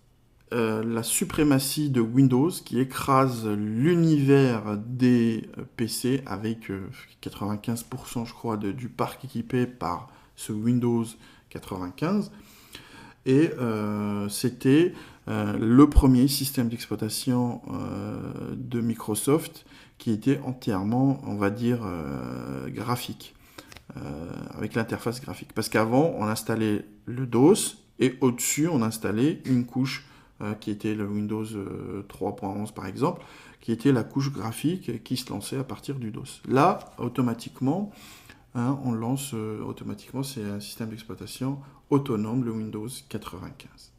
la suprématie de Windows qui écrase l'univers des PC avec 95% je crois du parc équipé par ce Windows 95, et c'était le premier système d'exploitation de Microsoft qui était entièrement, on va dire, graphique, avec l'interface graphique. Parce qu'avant, on installait le DOS, et au-dessus, on installait une couche qui était le Windows 3.11 par exemple, qui était la couche graphique qui se lançait à partir du DOS. Là, automatiquement, hein, on lance automatiquement, c'est un système d'exploitation autonome, le Windows 95.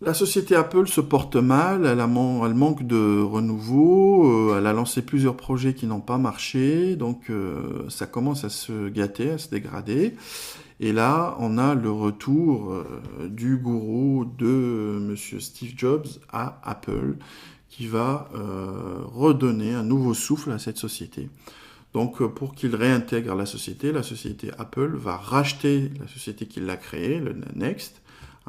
La société Apple se porte mal, elle manque de renouveau, elle a lancé plusieurs projets qui n'ont pas marché, donc ça commence à se gâter, à se dégrader. Et là, on a le retour du gourou de monsieur Steve Jobs à Apple, qui va redonner un nouveau souffle à cette société. Donc, pour qu'il réintègre la société Apple va racheter la société qui l'a créée, le Next,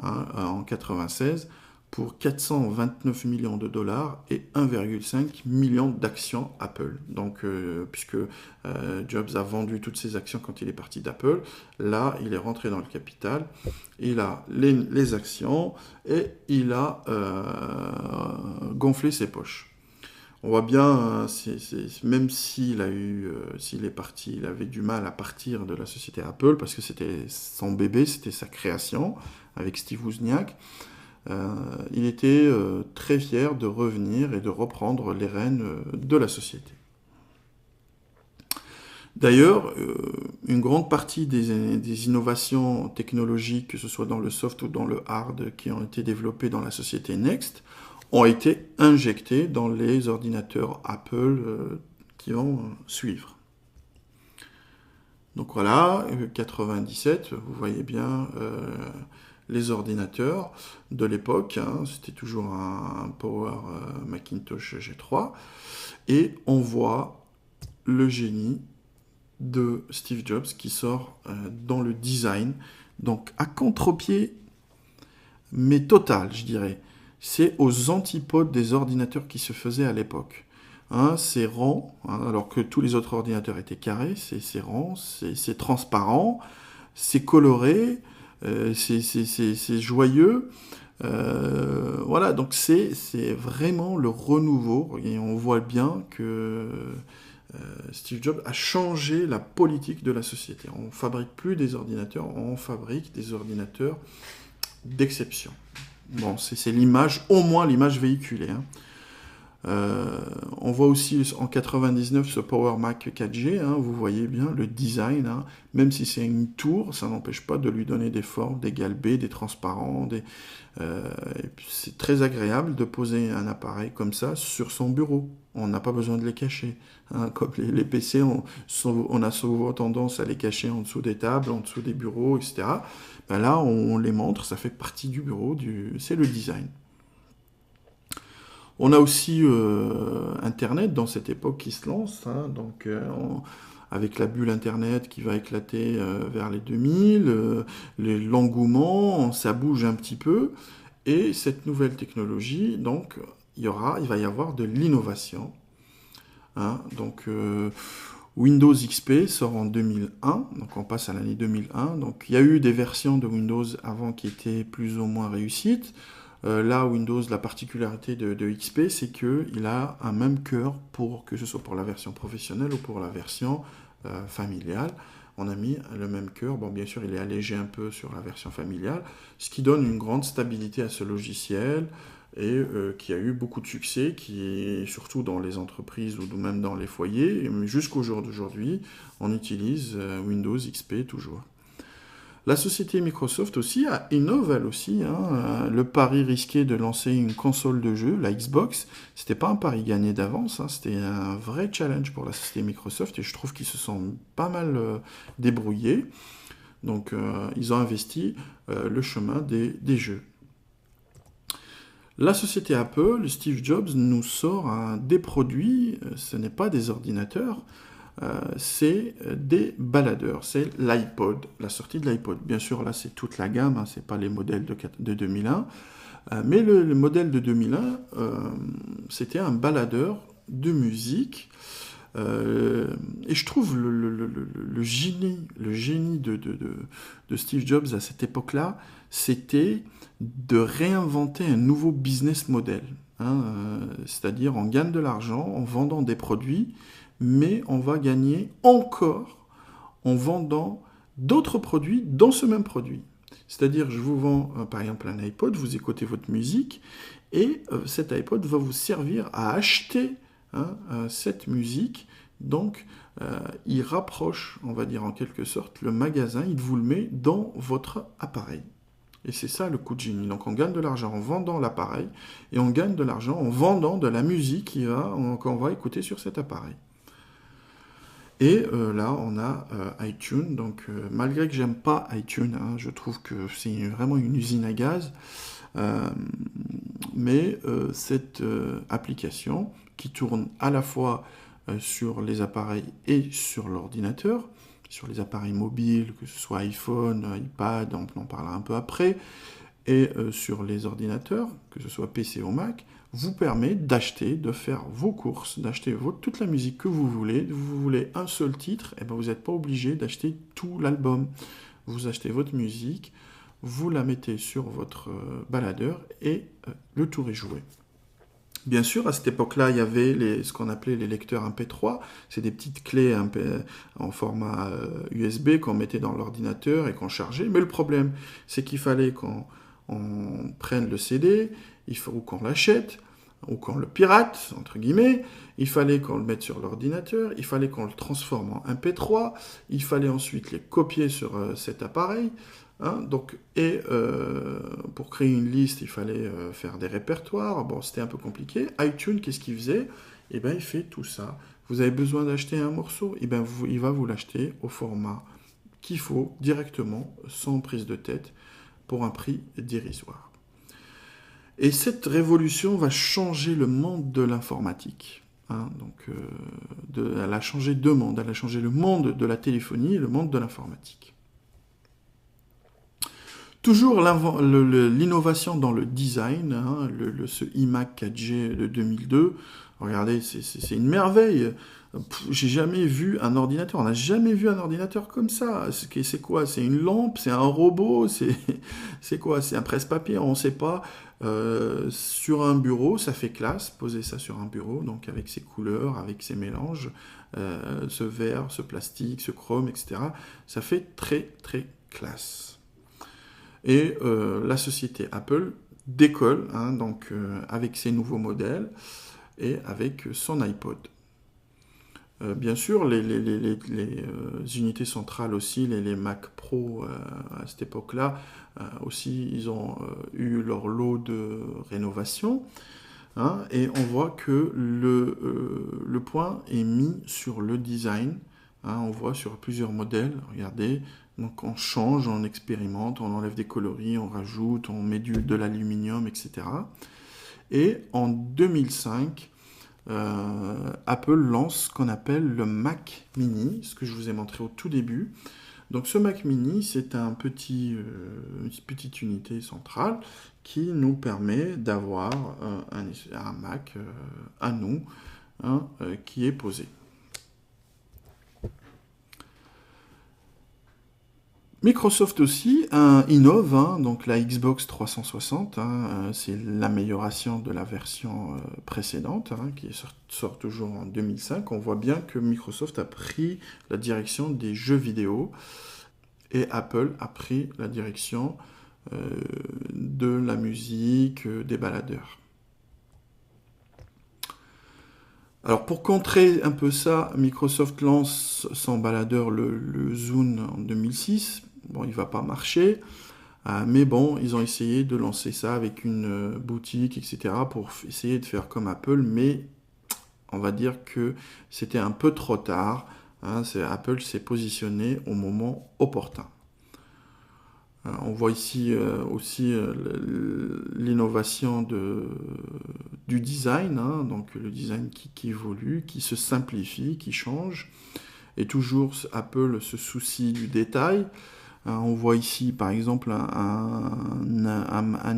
hein, en 96, pour 429 millions de dollars et 1,5 million d'actions Apple. Donc, puisque Jobs a vendu toutes ses actions quand il est parti d'Apple, là, il est rentré dans le capital, il a les actions et il a gonflé ses poches. On voit bien, même s'il est parti, il avait du mal à partir de la société Apple parce que c'était son bébé, c'était sa création avec Steve Wozniak. Il était très fier de revenir et de reprendre les rênes de la société. D'ailleurs, une grande partie des innovations technologiques, que ce soit dans le soft ou dans le hard, qui ont été développées dans la société Next, ont été injectés dans les ordinateurs Apple qui vont suivre. Donc voilà, 97, vous voyez bien les ordinateurs de l'époque, hein, c'était toujours un Power Macintosh G3, et on voit le génie de Steve Jobs qui sort dans le design, donc à contre-pied, mais total, je dirais. C'est aux antipodes des ordinateurs qui se faisaient à l'époque. Hein, c'est rond, hein, alors que tous les autres ordinateurs étaient carrés, c'est rond, c'est transparent, c'est coloré, c'est joyeux. Voilà, donc c'est vraiment le renouveau, et on voit bien que Steve Jobs a changé la politique de la société. On ne fabrique plus des ordinateurs, on fabrique des ordinateurs d'exception. Bon, c'est l'image, au moins l'image véhiculée. Hein. On voit aussi en 99 ce Power Mac 4G, hein, vous voyez bien le design, hein, même si c'est une tour, ça n'empêche pas de lui donner des formes, des galbés, des transparents, et puis c'est très agréable de poser un appareil comme ça sur son bureau. on n'a pas besoin de les cacher. Hein. Comme les PC, on a souvent tendance à les cacher en dessous des tables, en dessous des bureaux, etc. Ben là, on les montre, ça fait partie du bureau, c'est le design. On a aussi Internet dans cette époque qui se lance, hein, donc avec la bulle Internet qui va éclater vers les 2000, l'engouement, ça bouge un petit peu, et cette nouvelle technologie, donc il va y avoir de l'innovation. Hein, donc Windows XP sort en 2001, donc on passe à l'année 2001, donc il y a eu des versions de Windows avant qui étaient plus ou moins réussites. Là, Windows, la particularité de XP, c'est qu'il a un même cœur, que ce soit pour la version professionnelle ou pour la version familiale. On a mis le même cœur. Bon, bien sûr, il est allégé un peu sur la version familiale, ce qui donne une grande stabilité à ce logiciel et qui a eu beaucoup de succès, surtout dans les entreprises ou même dans les foyers. Et jusqu'au jour d'aujourd'hui, on utilise Windows XP toujours. La société Microsoft aussi innove elle aussi. Hein. Le pari risqué de lancer une console de jeu, la Xbox, c'était pas un pari gagné d'avance, hein. C'était un vrai challenge pour la société Microsoft et je trouve qu'ils se sont pas mal débrouillés. Donc ils ont investi le chemin des jeux. La société Apple, Steve Jobs nous sort des produits, ce n'est pas des ordinateurs, c'est des baladeurs, c'est l'iPod, la sortie de l'iPod. Bien sûr, là, c'est toute la gamme, hein, c'est pas les modèles de 2001, mais le modèle de 2001, c'était un baladeur de musique, et je trouve le génie de Steve Jobs à cette époque-là, c'était de réinventer un nouveau business model. Hein, c'est-à-dire on gagne de l'argent en vendant des produits, mais on va gagner encore en vendant d'autres produits dans ce même produit. C'est-à-dire, je vous vends par exemple un iPod, vous écoutez votre musique, et cet iPod va vous servir à acheter cette musique. Donc, il rapproche, on va dire en quelque sorte, le magasin, il vous le met dans votre appareil. Et c'est ça le coup de génie. Donc on gagne de l'argent en vendant l'appareil, et on gagne de l'argent en vendant de la musique qu'on va écouter sur cet appareil. Et là, on a iTunes. Donc, malgré que j'aime pas iTunes, hein, je trouve que c'est vraiment une usine à gaz. Mais cette application qui tourne à la fois sur les appareils et sur l'ordinateur, sur les appareils mobiles, que ce soit iPhone, iPad, on en parlera un peu après, et sur les ordinateurs, que ce soit PC ou Mac, vous permet d'acheter, de faire vos courses, d'acheter toute la musique que vous voulez. Vous voulez un seul titre, et ben vous n'êtes pas obligé d'acheter tout l'album. Vous achetez votre musique, vous la mettez sur votre baladeur et le tour est joué. Bien sûr, à cette époque-là, il y avait ce qu'on appelait les lecteurs MP3. C'est des petites clés en format USB qu'on mettait dans l'ordinateur et qu'on chargeait. Mais le problème, c'est qu'il fallait qu'on prenne le CD, il faut qu'on l'achète, ou qu'on le pirate, entre guillemets, il fallait qu'on le mette sur l'ordinateur, il fallait qu'on le transforme en MP3, il fallait ensuite les copier sur cet appareil, hein, pour créer une liste, il fallait faire des répertoires, bon, c'était un peu compliqué. iTunes, qu'est-ce qu'il faisait? Eh bien, il fait tout ça. Vous avez besoin d'acheter un morceau? Eh bien, il va vous l'acheter au format qu'il faut, directement, sans prise de tête, pour un prix dérisoire. Et cette révolution va changer le monde de l'informatique. Hein, donc, elle a changé deux mondes. Elle a changé le monde de la téléphonie et le monde de l'informatique. Toujours l'innovation dans le design, hein, ce iMac 4G de 2002, regardez, c'est une merveille. J'ai jamais vu un ordinateur, on n'a jamais vu un ordinateur comme ça. C'est quoi? C'est une lampe? C'est un robot? C'est quoi? C'est un presse-papier? On ne sait pas. Sur un bureau, ça fait classe, poser ça sur un bureau, donc avec ses couleurs, avec ses mélanges, ce verre, ce plastique, ce chrome, etc. Ça fait très très classe. Et la société Apple décolle, hein, donc avec ses nouveaux modèles et avec son iPod. Bien sûr, les unités centrales aussi, les Mac Pro à cette époque-là, aussi, ils ont eu leur lot de rénovation. hein, et on voit que le point est mis sur le design. Hein, on voit sur plusieurs modèles, regardez, donc on change, on expérimente, on enlève des coloris, on rajoute, on met de l'aluminium, etc. Et en 2005, Apple lance ce qu'on appelle le Mac Mini, ce que je vous ai montré au tout début. Donc ce Mac Mini, c'est une petite unité centrale qui nous permet d'avoir un Mac à nous, hein, qui est posé. Microsoft aussi innove, hein, donc la Xbox 360, hein, c'est l'amélioration de la version précédente, hein, qui sort toujours en 2005. On voit bien que Microsoft a pris la direction des jeux vidéo et Apple a pris la direction de la musique, des baladeurs. Alors pour contrer un peu ça, Microsoft lance son baladeur, le Zune, en 2006. Bon, il ne va pas marcher, mais bon, ils ont essayé de lancer ça avec une boutique, etc., pour essayer de faire comme Apple, mais on va dire que c'était un peu trop tard. Hein, Apple s'est positionné au moment opportun. On voit ici aussi l'innovation du design, hein, donc le design qui évolue, qui se simplifie, qui change. Et toujours, Apple se soucie du détail. On voit ici, par exemple, un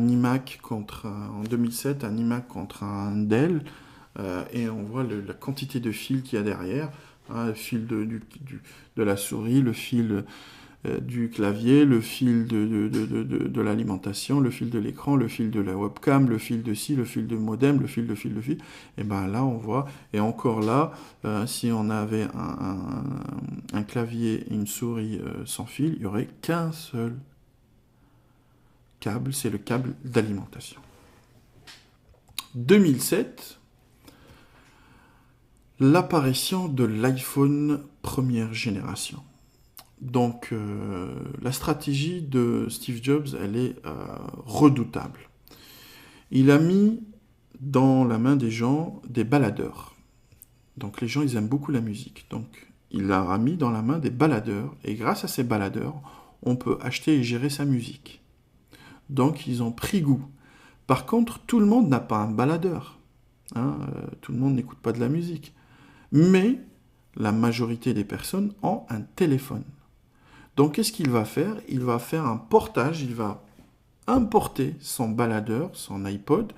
iMac en 2007, un iMac contre un Dell, et on voit la quantité de fils qu'il y a derrière, hein, le fil de la souris, le fil du clavier, le fil de l'alimentation, le fil de l'écran, le fil de la webcam, le fil de ci, le fil de modem, le fil. Et bien là, on voit, et encore là, si on avait un clavier et une souris sans fil, il n'y aurait qu'un seul câble, c'est le câble d'alimentation. 2007, l'apparition de l'iPhone première génération. Donc, la stratégie de Steve Jobs, elle est redoutable. Il a mis dans la main des gens des baladeurs. Donc, les gens, ils aiment beaucoup la musique. Donc, il leur a mis dans la main des baladeurs. Et grâce à ces baladeurs, on peut acheter et gérer sa musique. Donc, ils ont pris goût. Par contre, tout le monde n'a pas un baladeur. Hein, tout le monde n'écoute pas de la musique. Mais la majorité des personnes ont un téléphone. Donc, qu'est-ce qu'il va faire? Il va faire un portage, il va importer son baladeur, son iPod,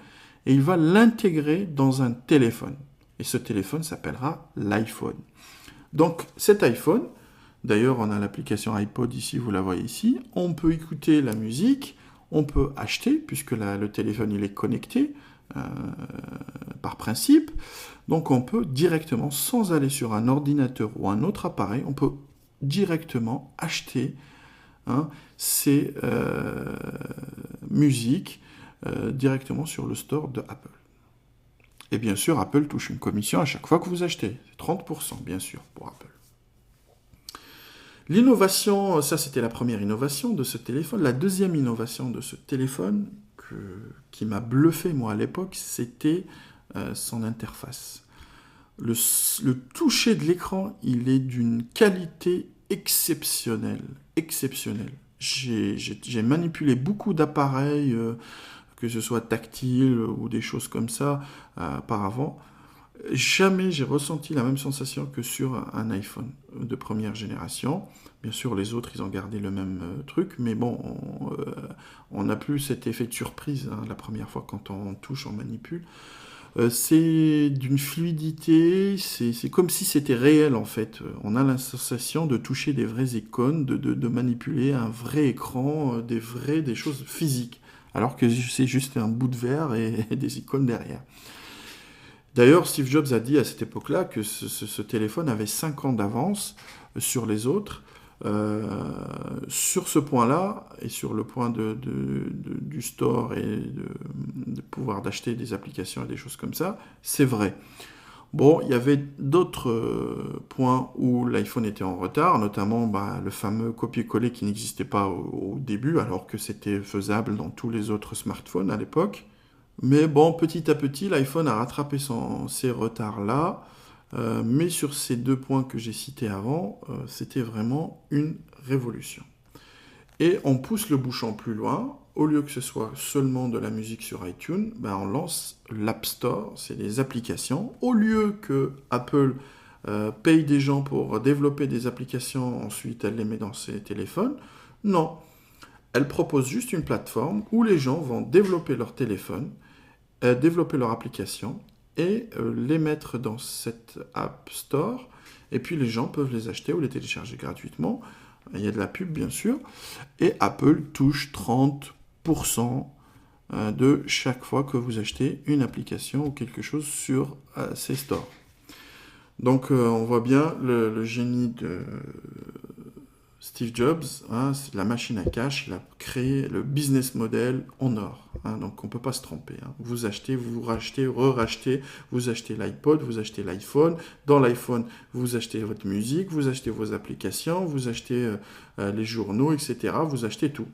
et il va l'intégrer dans un téléphone. Et ce téléphone s'appellera l'iPhone. Donc, cet iPhone, d'ailleurs, on a l'application iPod ici, vous la voyez ici, on peut écouter la musique, on peut acheter, puisque le téléphone, il est connecté, par principe. Donc, on peut directement, sans aller sur un ordinateur ou un autre appareil, on peut directement acheter ces musiques directement sur le store de Apple. Et bien sûr, Apple touche une commission à chaque fois que vous achetez. 30% bien sûr pour Apple. L'innovation, ça c'était la première innovation de ce téléphone. La deuxième innovation de ce téléphone qui m'a bluffé moi à l'époque, c'était son interface. Le toucher de l'écran, il est d'une qualité exceptionnelle. J'ai manipulé beaucoup d'appareils, que ce soit tactile ou des choses comme ça, auparavant. Jamais j'ai ressenti la même sensation que sur un iPhone de première génération. Bien sûr, les autres, ils ont gardé le même truc, mais bon, on n'a plus cet effet de surprise, hein, la première fois quand on touche, on manipule. C'est d'une fluidité, c'est comme si c'était réel en fait. On a la sensation de toucher des vraies icônes, de manipuler un vrai écran, des choses physiques, alors que c'est juste un bout de verre et des icônes derrière. D'ailleurs, Steve Jobs a dit à cette époque-là que ce téléphone avait 5 ans d'avance sur les autres. Sur ce point-là, et sur le point du store et de pouvoir d'acheter des applications et des choses comme ça, c'est vrai. Bon, il y avait d'autres points où l'iPhone était en retard, notamment le fameux copier-coller qui n'existait pas au début, alors que c'était faisable dans tous les autres smartphones à l'époque. Mais bon, petit à petit, l'iPhone a rattrapé ces retards-là. Mais sur ces deux points que j'ai cités avant, c'était vraiment une révolution. Et on pousse le bouchon plus loin. Au lieu que ce soit seulement de la musique sur iTunes, ben on lance l'App Store, c'est des applications. Au lieu que Apple paye des gens pour développer des applications, ensuite elle les met dans ses téléphones, non. Elle propose juste une plateforme où les gens vont développer leur téléphone, développer leur application et les mettre dans cette App Store. Et puis les gens peuvent les acheter ou les télécharger gratuitement. Il y a de la pub bien sûr. Et Apple touche 30% de chaque fois que vous achetez une application ou quelque chose sur ces stores. Donc on voit bien le génie de Steve Jobs, hein, c'est la machine à cash, il a créé le business model en or. Hein, donc on ne peut pas se tromper. Hein. Vous achetez, vous rachetez, re-rachetez, vous achetez l'iPod, vous achetez l'iPhone. Dans l'iPhone, vous achetez votre musique, vous achetez vos applications, vous achetez les journaux, etc. Vous achetez tout.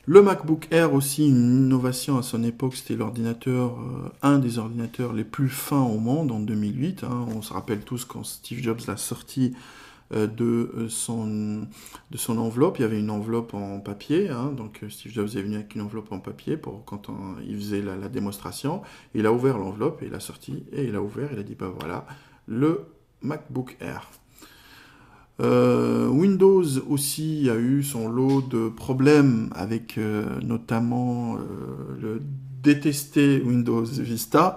Le MacBook Air aussi, une innovation à son époque, c'était l'ordinateur, un des ordinateurs les plus fins au monde en 2008. Hein. On se rappelle tous quand Steve Jobs l'a sorti de son enveloppe. Il y avait une enveloppe en papier, hein. Donc Steve Jobs est venu avec une enveloppe en papier pour quand il faisait la démonstration. Il a ouvert l'enveloppe et il a sorti et il a ouvert. Il a dit bah voilà le MacBook Air. Windows aussi a eu son lot de problèmes avec notamment le détesté Windows Vista,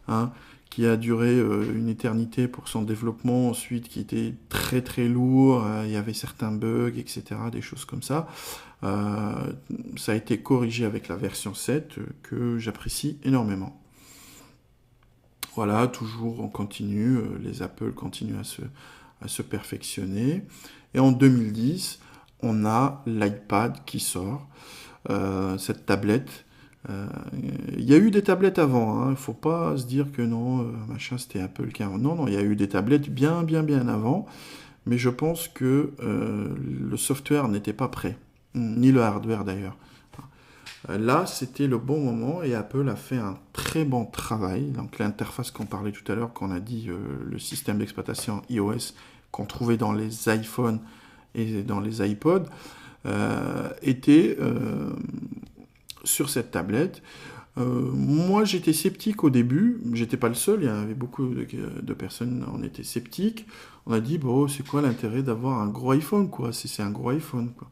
hein, qui a duré une éternité pour son développement, ensuite qui était très très lourd, il y avait certains bugs, etc., des choses comme ça. Ça a été corrigé avec la version 7 que j'apprécie énormément. Voilà, toujours on continue, les Apple continuent à se perfectionner. Et en 2010, on a l'iPad qui sort, cette tablette. Il y a eu des tablettes avant, il ne faut pas se dire que non, machin, c'était Apple qui a... Non, il y a eu des tablettes bien avant, mais je pense que le software n'était pas prêt, ni le hardware d'ailleurs. Là, c'était le bon moment et Apple a fait un très bon travail. Donc l'interface qu'on parlait tout à l'heure, qu'on a dit, le système d'exploitation iOS qu'on trouvait dans les iPhones et dans les iPods, était sur cette tablette. Moi, j'étais sceptique au début. J'étais pas le seul. Il y avait beaucoup de personnes. On était sceptiques. On a dit, bon, c'est quoi l'intérêt d'avoir un gros iPhone, quoi, si c'est un gros iPhone, quoi.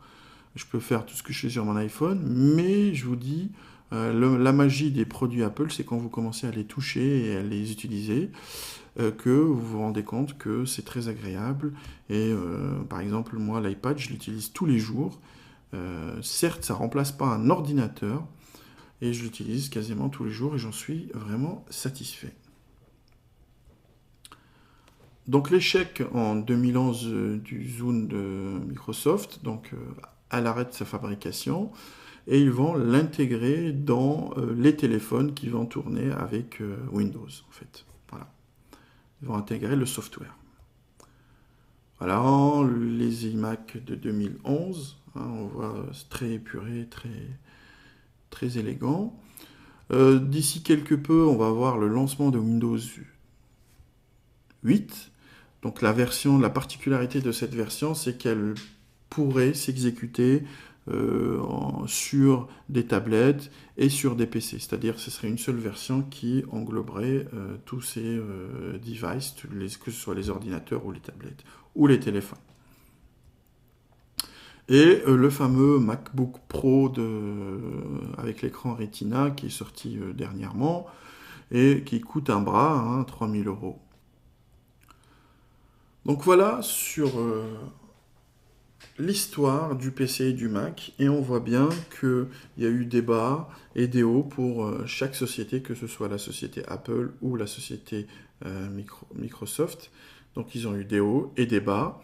Je peux faire tout ce que je fais sur mon iPhone, mais je vous dis, la magie des produits Apple, c'est quand vous commencez à les toucher et à les utiliser, que vous vous rendez compte que c'est très agréable. Et par exemple, moi, l'iPad, je l'utilise tous les jours. Certes, ça ne remplace pas un ordinateur, et je l'utilise quasiment tous les jours, et j'en suis vraiment satisfait. Donc l'échec en 2011 du Zune de Microsoft, donc elle arrête sa fabrication et ils vont l'intégrer dans les téléphones qui vont tourner avec Windows en fait. Voilà. Ils vont intégrer le software. Voilà, les iMac de 2011, hein, on voit très épuré, très élégant. D'ici quelque peu, on va avoir le lancement de Windows 8. Donc la particularité de cette version, c'est qu'elle pourrait s'exécuter sur des tablettes et sur des PC. C'est-à-dire que ce serait une seule version qui engloberait tous ces devices, que ce soit les ordinateurs ou les tablettes ou les téléphones. Et le fameux MacBook Pro avec l'écran Retina qui est sorti dernièrement et qui coûte un bras, hein, 3000 €. Donc voilà sur l'histoire du PC et du Mac, et on voit bien qu'il y a eu des bas et des hauts pour chaque société, que ce soit la société Apple ou la société Microsoft. Donc ils ont eu des hauts et des bas,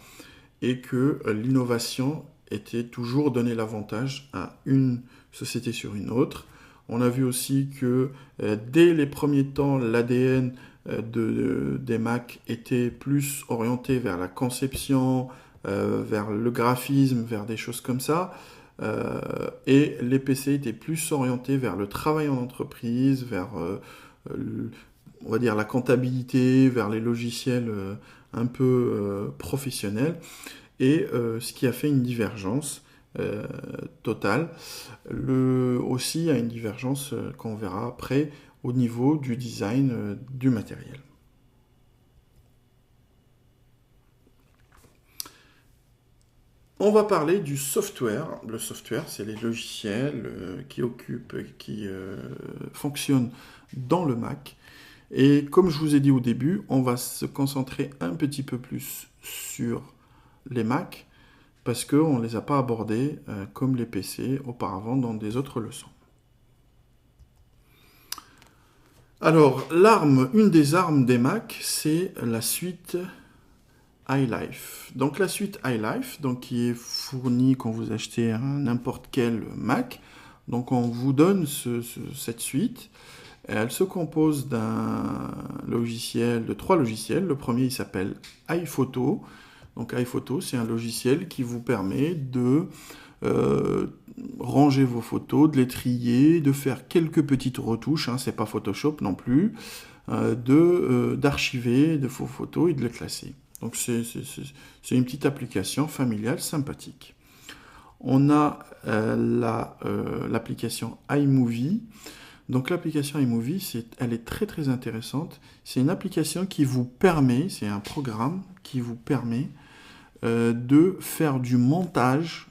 et que l'innovation était toujours donner l'avantage à une société sur une autre. On a vu aussi que dès les premiers temps, l'ADN des Mac était plus orienté vers la conception, vers le graphisme, vers des choses comme ça. et les PC étaient plus orientés vers le travail en entreprise, vers, on va dire, la comptabilité, vers les logiciels un peu professionnels, et ce qui a fait une divergence totale. Aussi, il y a une divergence qu'on verra après au niveau du design du matériel. On va parler du software. Le software, c'est les logiciels qui fonctionnent dans le Mac. Et comme je vous ai dit au début, on va se concentrer un petit peu plus sur les Mac parce qu'on ne les a pas abordés comme les PC auparavant dans des autres leçons. Alors, une des armes des Mac, c'est la suite iLife. Donc la suite iLife, donc qui est fournie quand vous achetez n'importe quel Mac. Donc on vous donne cette suite. Elle se compose de 3 logiciels. Le premier, il s'appelle iPhoto. Donc iPhoto, c'est un logiciel qui vous permet de ranger vos photos, de les trier, de faire quelques petites retouches, c'est pas Photoshop non plus, d'archiver vos photos et de les classer. Donc c'est une petite application familiale sympathique. On a l'application iMovie. Donc l'application iMovie, elle est très très intéressante. C'est une application qui vous permet, c'est un programme qui vous permet de faire du montage,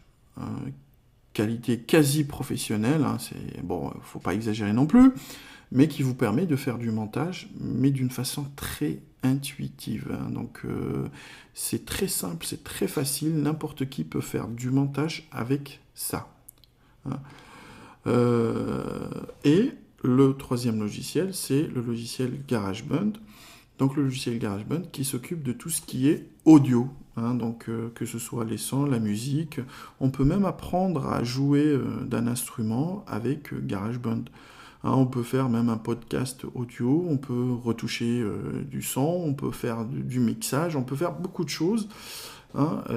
qualité quasi professionnelle, bon, faut pas exagérer non plus, mais qui vous permet de faire du montage, mais d'une façon très intuitive. Donc c'est très simple, c'est très facile, n'importe qui peut faire du montage avec ça. Et le troisième logiciel, c'est le logiciel GarageBand. Donc le logiciel GarageBand qui s'occupe de tout ce qui est audio. Donc que ce soit les sons, la musique. On peut même apprendre à jouer d'un instrument avec GarageBand. On peut faire même un podcast audio, on peut retoucher du son, on peut faire du mixage, on peut faire beaucoup de choses.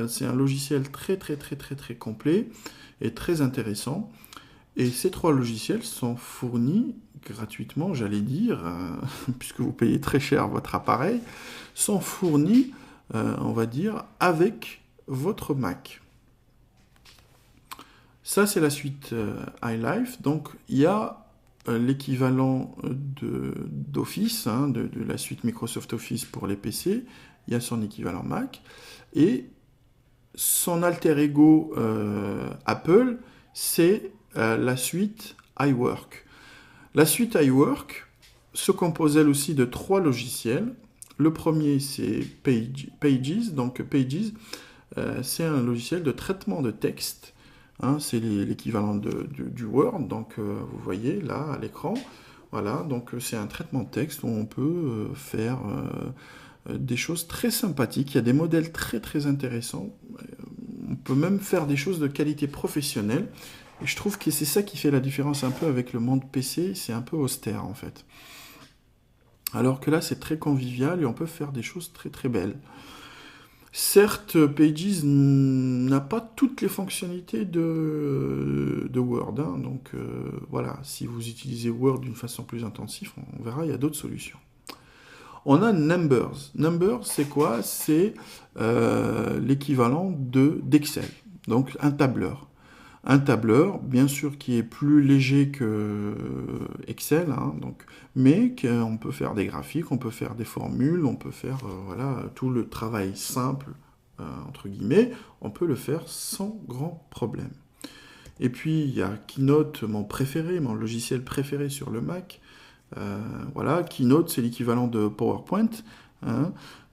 C'est un logiciel très très très très très complet et très intéressant. Et ces 3 logiciels sont fournis gratuitement, j'allais dire, puisque vous payez très cher votre appareil, sont fournis, on va dire, avec votre Mac. Ça, c'est la suite iLife. Donc, il y a l'équivalent d'Office, de la suite Microsoft Office pour les PC. Il y a son équivalent Mac. Et son alter ego Apple, c'est la suite iWork. La suite iWork se compose elle aussi de 3 logiciels. Le premier, c'est Pages. Donc Pages, c'est un logiciel de traitement de texte. C'est l'équivalent du Word. Donc vous voyez là à l'écran. Voilà, donc c'est un traitement de texte où on peut faire des choses très sympathiques. Il y a des modèles très très intéressants. On peut même faire des choses de qualité professionnelle. Et je trouve que c'est ça qui fait la différence un peu avec le monde PC, c'est un peu austère en fait. Alors que là c'est très convivial et on peut faire des choses très très belles. Certes, Pages n'a pas toutes les fonctionnalités de Word, donc voilà, si vous utilisez Word d'une façon plus intensive, on verra, il y a d'autres solutions. On a Numbers. Numbers, c'est quoi? C'est l'équivalent d'Excel, donc un tableur. Un tableur, bien sûr, qui est plus léger que Excel, mais qu'on peut faire des graphiques, on peut faire des formules, on peut faire tout le travail simple, entre guillemets, on peut le faire sans grand problème. Et puis, il y a Keynote, mon logiciel préféré sur le Mac. Keynote, c'est l'équivalent de PowerPoint.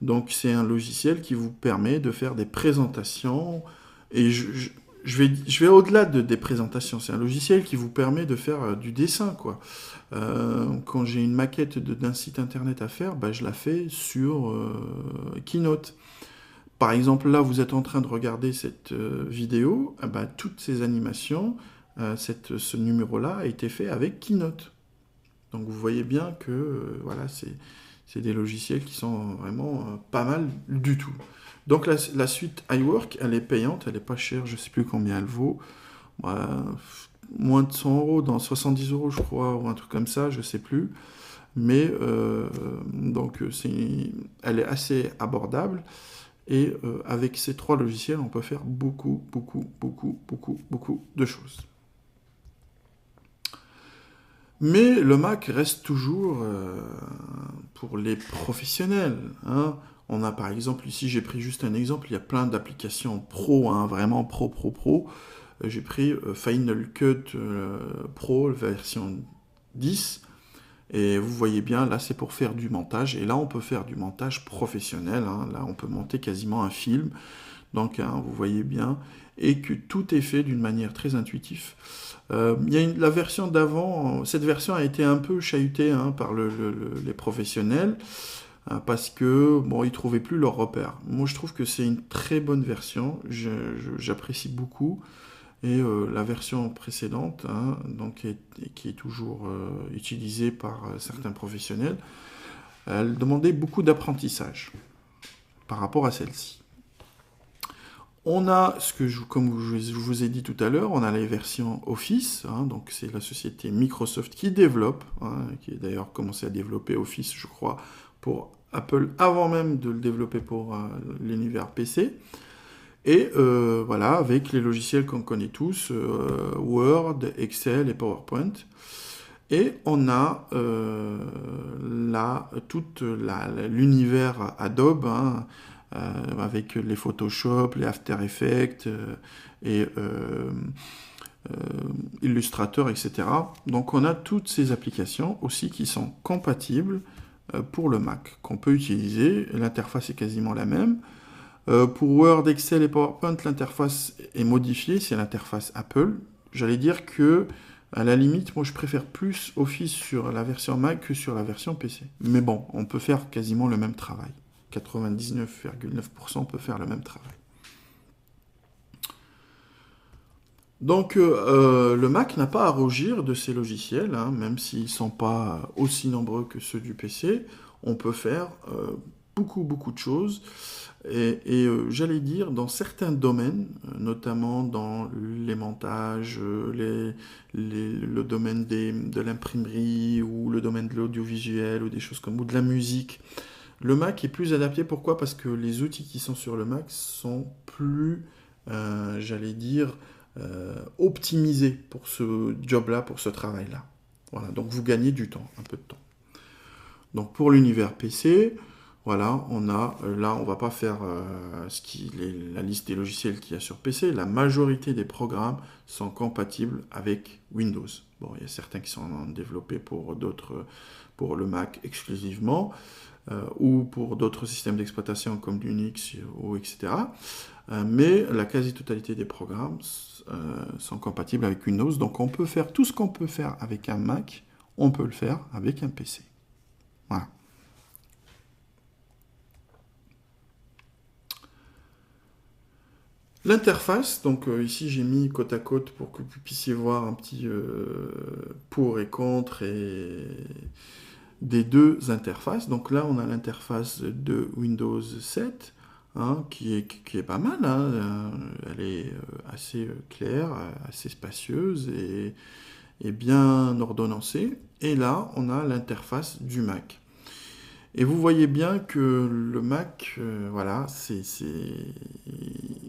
Donc, c'est un logiciel qui vous permet de faire des présentations. Et je vais au-delà des présentations. C'est un logiciel qui vous permet de faire du dessin, quoi. Quand j'ai une maquette d'un site internet à faire, je la fais sur Keynote. Par exemple, là, vous êtes en train de regarder cette vidéo. Toutes ces animations, ce numéro-là a été fait avec Keynote. Donc vous voyez bien que c'est des logiciels qui sont vraiment pas mal du tout. Donc la suite iWork, elle est payante, elle n'est pas chère, je ne sais plus combien elle vaut. moins de 100 euros, dans 70 euros je crois, ou un truc comme ça, je sais plus. Mais donc elle est assez abordable. Et avec ces 3 logiciels, on peut faire beaucoup de choses. Mais le Mac reste toujours pour les professionnels, hein. On a par exemple, ici j'ai pris juste un exemple, il y a plein d'applications pro, hein, vraiment pro. J'ai pris Final Cut Pro version 10. Et vous voyez bien, là c'est pour faire du montage. Et là on peut faire du montage professionnel, hein. Là on peut monter quasiment un film. Donc hein, vous voyez bien. Et que tout est fait d'une manière très intuitive. Il y a la version d'avant, cette version a été un peu chahutée, hein, par les professionnels. Parce que bon, ils trouvaient plus leurs repères. Moi je trouve que c'est une très bonne version. J'apprécie beaucoup. Et la version précédente, hein, donc, qui est toujours utilisée par certains professionnels, elle demandait beaucoup d'apprentissage par rapport à celle-ci. On a, comme je vous ai dit tout à l'heure, on a les versions Office, hein, donc c'est la société Microsoft qui développe, hein, qui a d'ailleurs commencé à développer Office, je crois, pour Apple avant même de le développer pour l'univers PC. Et voilà, avec les logiciels qu'on connaît tous, Word, Excel et PowerPoint. Et on a tout l'univers Adobe, hein, avec les Photoshop, les After Effects et Illustrator, etc. Donc on a toutes ces applications aussi qui sont compatibles pour le Mac, qu'on peut utiliser. L'interface est quasiment la même. Pour Word, Excel et PowerPoint, l'interface est modifiée, c'est l'interface Apple. J'allais dire que, à la limite, moi je préfère plus Office sur la version Mac que sur la version PC. Mais bon, on peut faire quasiment le même travail. 99,9% peut faire le même travail. Donc le Mac n'a pas à rougir de ces logiciels, hein, même s'ils ne sont pas aussi nombreux que ceux du PC. On peut faire beaucoup de choses. Et j'allais dire, dans certains domaines, notamment dans les montages, le domaine de l'imprimerie, ou le domaine de l'audiovisuel, ou des choses comme, ou de la musique, le Mac est plus adapté. Pourquoi? Parce que les outils qui sont sur le Mac sont plus, j'allais dire, optimisés pour ce job-là, pour ce travail-là. Voilà, donc vous gagnez du temps, un peu de temps. Donc pour l'univers PC, voilà, là on va pas faire la liste des logiciels qu'il y a sur PC. La majorité des programmes sont compatibles avec Windows. Bon, il y a certains qui sont développés pour le Mac exclusivement, ou pour d'autres systèmes d'exploitation comme Linux ou etc. Mais la quasi-totalité des programmes sont compatibles avec Windows. Donc on peut faire tout ce qu'on peut faire avec un Mac, on peut le faire avec un PC. Voilà. L'interface, donc ici j'ai mis côte à côte pour que vous puissiez voir un petit pour et contre des deux interfaces. Donc là on a l'interface de Windows 7, hein, qui est pas mal, hein. Elle est assez claire, assez spacieuse et bien ordonnancée. Et là on a l'interface du Mac. Et vous voyez bien que le Mac, voilà, c'est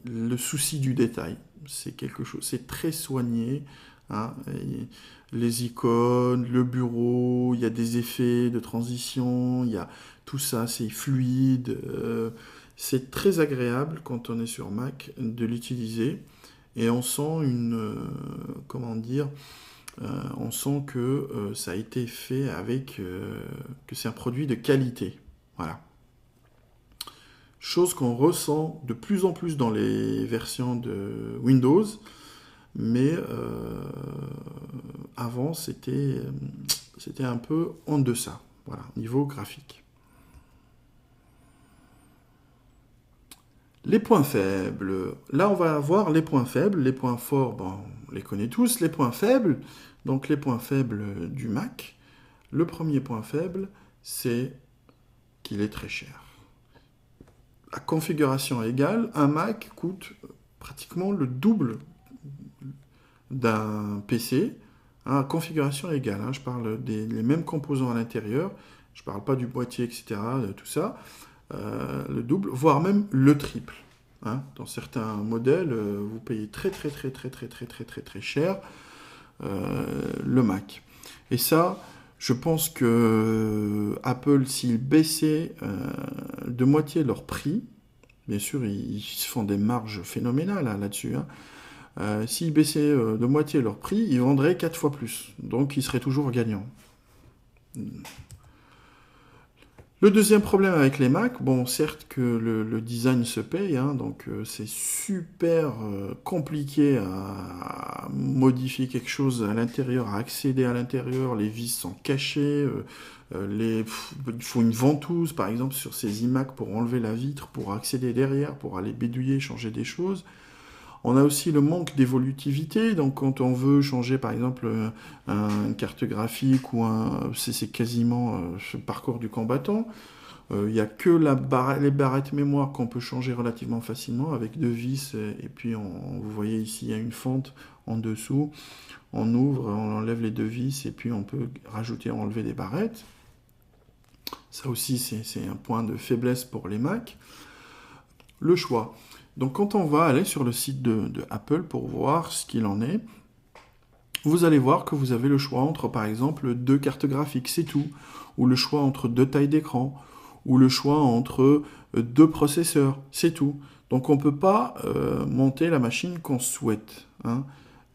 le souci du détail. C'est quelque chose, c'est très soigné, hein. Les icônes, le bureau, il y a des effets de transition, il y a tout ça, c'est fluide. C'est très agréable quand on est sur Mac de l'utiliser. Et on sent comment dire, on sent que ça a été fait que c'est un produit de qualité. Voilà. Chose qu'on ressent de plus en plus dans les versions de Windows, mais avant c'était un peu en deçà, voilà, niveau graphique. Les points faibles. Là, on va voir les points faibles. Les points forts, bon, on les connaît tous. Les points faibles, donc les points faibles du Mac. Le premier point faible, c'est qu'il est très cher. La configuration égale, un Mac coûte pratiquement le double d'un PC, hein, configuration égale, hein, je parle les mêmes composants à l'intérieur, je ne parle pas du boîtier, etc., de tout ça, le double, voire même le triple. Hein. Dans certains modèles, vous payez très cher le Mac. Et ça, je pense que Apple, s'ils baissaient de moitié leur prix, bien sûr, ils se font des marges phénoménales hein, là-dessus, hein. S'ils baissaient de moitié leur prix, ils vendraient 4 fois plus. Donc, ils seraient toujours gagnants. Le deuxième problème avec les Mac, bon, certes que le design se paye, hein, donc c'est super compliqué à modifier quelque chose à l'intérieur, à accéder à l'intérieur, les vis sont cachées, il faut une ventouse par exemple sur ces iMac pour enlever la vitre, pour accéder derrière, pour aller bidouiller, changer des choses. On a aussi le manque d'évolutivité, donc quand on veut changer par exemple une carte graphique ou c'est quasiment ce parcours du combattant. Il n'y a que les barrettes mémoire qu'on peut changer relativement facilement avec deux vis et puis vous voyez ici il y a une fente en dessous. On ouvre, on enlève les deux vis et puis on peut rajouter, enlever des barrettes. Ça aussi c'est un point de faiblesse pour les Mac. Le choix. Donc quand on va aller sur le site de Apple pour voir ce qu'il en est, vous allez voir que vous avez le choix entre par exemple deux cartes graphiques, c'est tout, ou le choix entre deux tailles d'écran, ou le choix entre deux processeurs, c'est tout. Donc on ne peut pas monter la machine qu'on souhaite. Hein.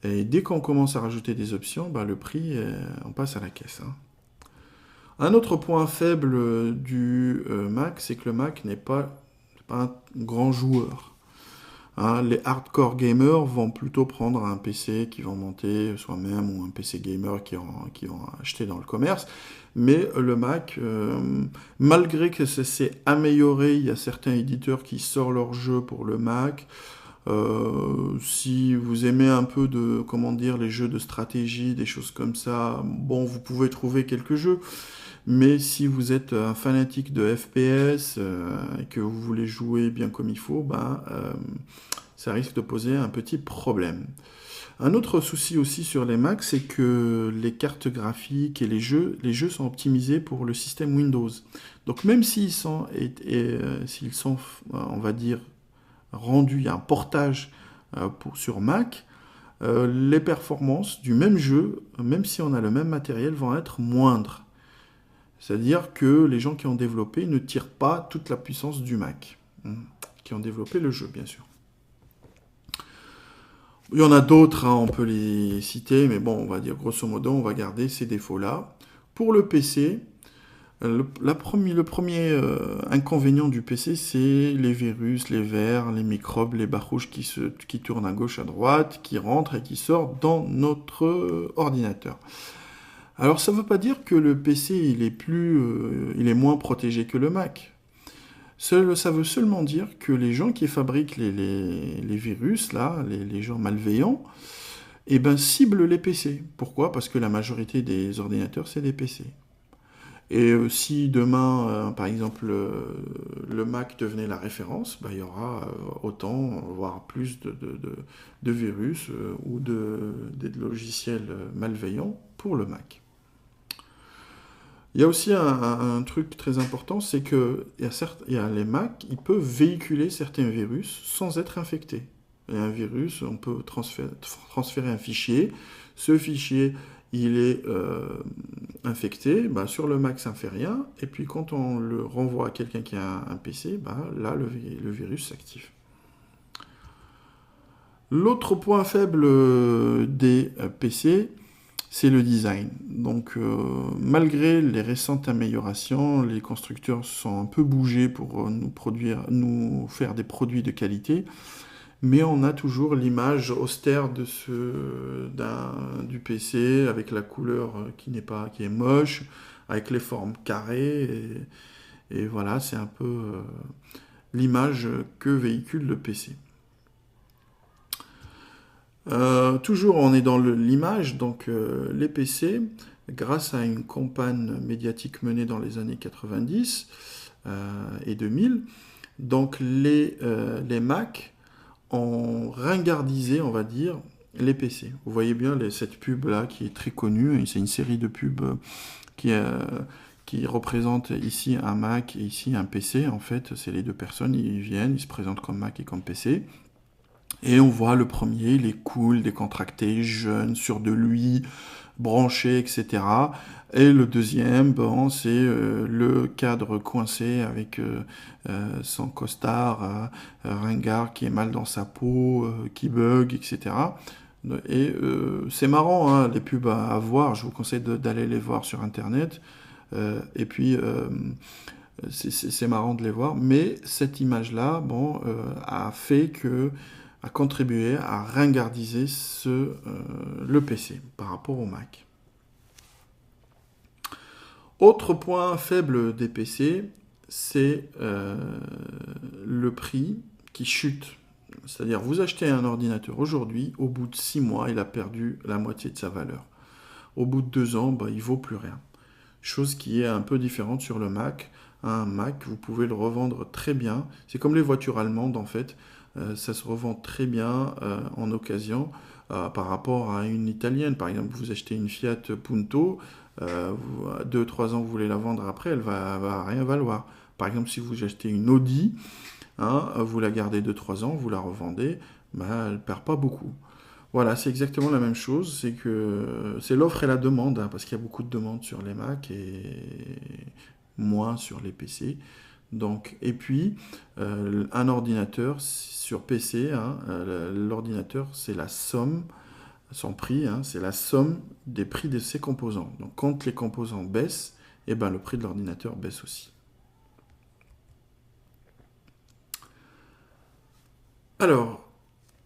Et dès qu'on commence à rajouter des options, bah, le prix, on passe à la caisse. Hein. Un autre point faible du Mac, c'est que le Mac n'est pas un grand joueur. Hein, les hardcore gamers vont plutôt prendre un PC qu'ils vont monter soi-même ou un PC gamer qu'ils vont acheter dans le commerce. Mais le Mac, malgré que ça s'est amélioré, il y a certains éditeurs qui sortent leurs jeux pour le Mac. Si vous aimez un peu les jeux de stratégie, des choses comme ça, bon, vous pouvez trouver quelques jeux. Mais si vous êtes un fanatique de FPS et que vous voulez jouer bien comme il faut, ça risque de poser un petit problème. Un autre souci aussi sur les Mac, c'est que les cartes graphiques et les jeux sont optimisés pour le système Windows. Donc même s'ils sont, on va dire, rendus, il y a un portage sur Mac, les performances du même jeu, même si on a le même matériel, vont être moindres. C'est-à-dire que les gens qui ont développé ne tirent pas toute la puissance du Mac, qui ont développé le jeu, bien sûr. Il y en a d'autres, hein, on peut les citer, mais bon, on va dire grosso modo, on va garder ces défauts-là. Pour le PC, le premier inconvénient du PC, c'est les virus, les vers, les microbes, les barres rouges qui tournent à gauche, à droite, qui rentrent et qui sortent dans notre ordinateur. Alors ça ne veut pas dire que le PC il est moins protégé que le Mac. Ça veut seulement dire que les gens qui fabriquent les virus, là, les gens malveillants, ciblent les PC. Pourquoi ? Parce que la majorité des ordinateurs, c'est des PC. Et si demain, par exemple, le Mac devenait la référence, il y aura autant, voire plus de virus ou des logiciels malveillants pour le Mac. Il y a aussi un truc très important, c'est que il y a les Mac, ils peuvent véhiculer certains virus sans être infectés. Et un virus, on peut transférer un fichier. Ce fichier, il est infecté. Sur le Mac, ça ne fait rien. Et puis quand on le renvoie à quelqu'un qui a un PC, là, le virus s'active. L'autre point faible des PC, c'est le design. Donc, malgré les récentes améliorations, les constructeurs sont un peu bougés pour nous faire des produits de qualité, mais on a toujours l'image austère du PC avec la couleur qui est moche, avec les formes carrées, et voilà, c'est un peu l'image que véhicule le PC. Toujours on est dans l'image, donc les PC, grâce à une campagne médiatique menée dans les années 90 et 2000, donc les Mac ont ringardisé, on va dire, les PC. Vous voyez bien cette pub-là qui est très connue, et c'est une série de pubs qui représente ici un Mac et ici un PC. En fait, c'est les deux personnes, ils viennent, ils se présentent comme Mac et comme PC. Et on voit le premier, il est cool, décontracté, jeune, sûr de lui, branché, etc. Et le deuxième, bon, c'est le cadre coincé avec son costard ringard qui est mal dans sa peau, qui bug, etc. Et c'est marrant, hein, les pubs à voir, je vous conseille d'aller les voir sur Internet. Et puis, c'est marrant de les voir, mais cette image-là, bon, a contribué à ringardiser le PC par rapport au Mac. Autre point faible des PC, c'est le prix qui chute. C'est-à-dire, vous achetez un ordinateur aujourd'hui, au bout de 6 mois, il a perdu la moitié de sa valeur. Au bout de 2 ans, il ne vaut plus rien. Chose qui est un peu différente sur le Mac. Un Mac, vous pouvez le revendre très bien. C'est comme les voitures allemandes, en fait. Ça se revend très bien en occasion par rapport à une italienne. Par exemple, vous achetez une Fiat Punto, 2-3 ans, vous voulez la vendre après, elle va rien valoir. Par exemple, si vous achetez une Audi, hein, vous la gardez 2-3 ans, vous la revendez, elle ne perd pas beaucoup. Voilà, c'est exactement la même chose, c'est l'offre et la demande, hein, parce qu'il y a beaucoup de demandes sur les Mac et moins sur les PC. Donc, et puis, un ordinateur sur PC, hein, l'ordinateur, c'est la somme, son prix, hein, c'est la somme des prix de ses composants. Donc, quand les composants baissent, le prix de l'ordinateur baisse aussi. Alors,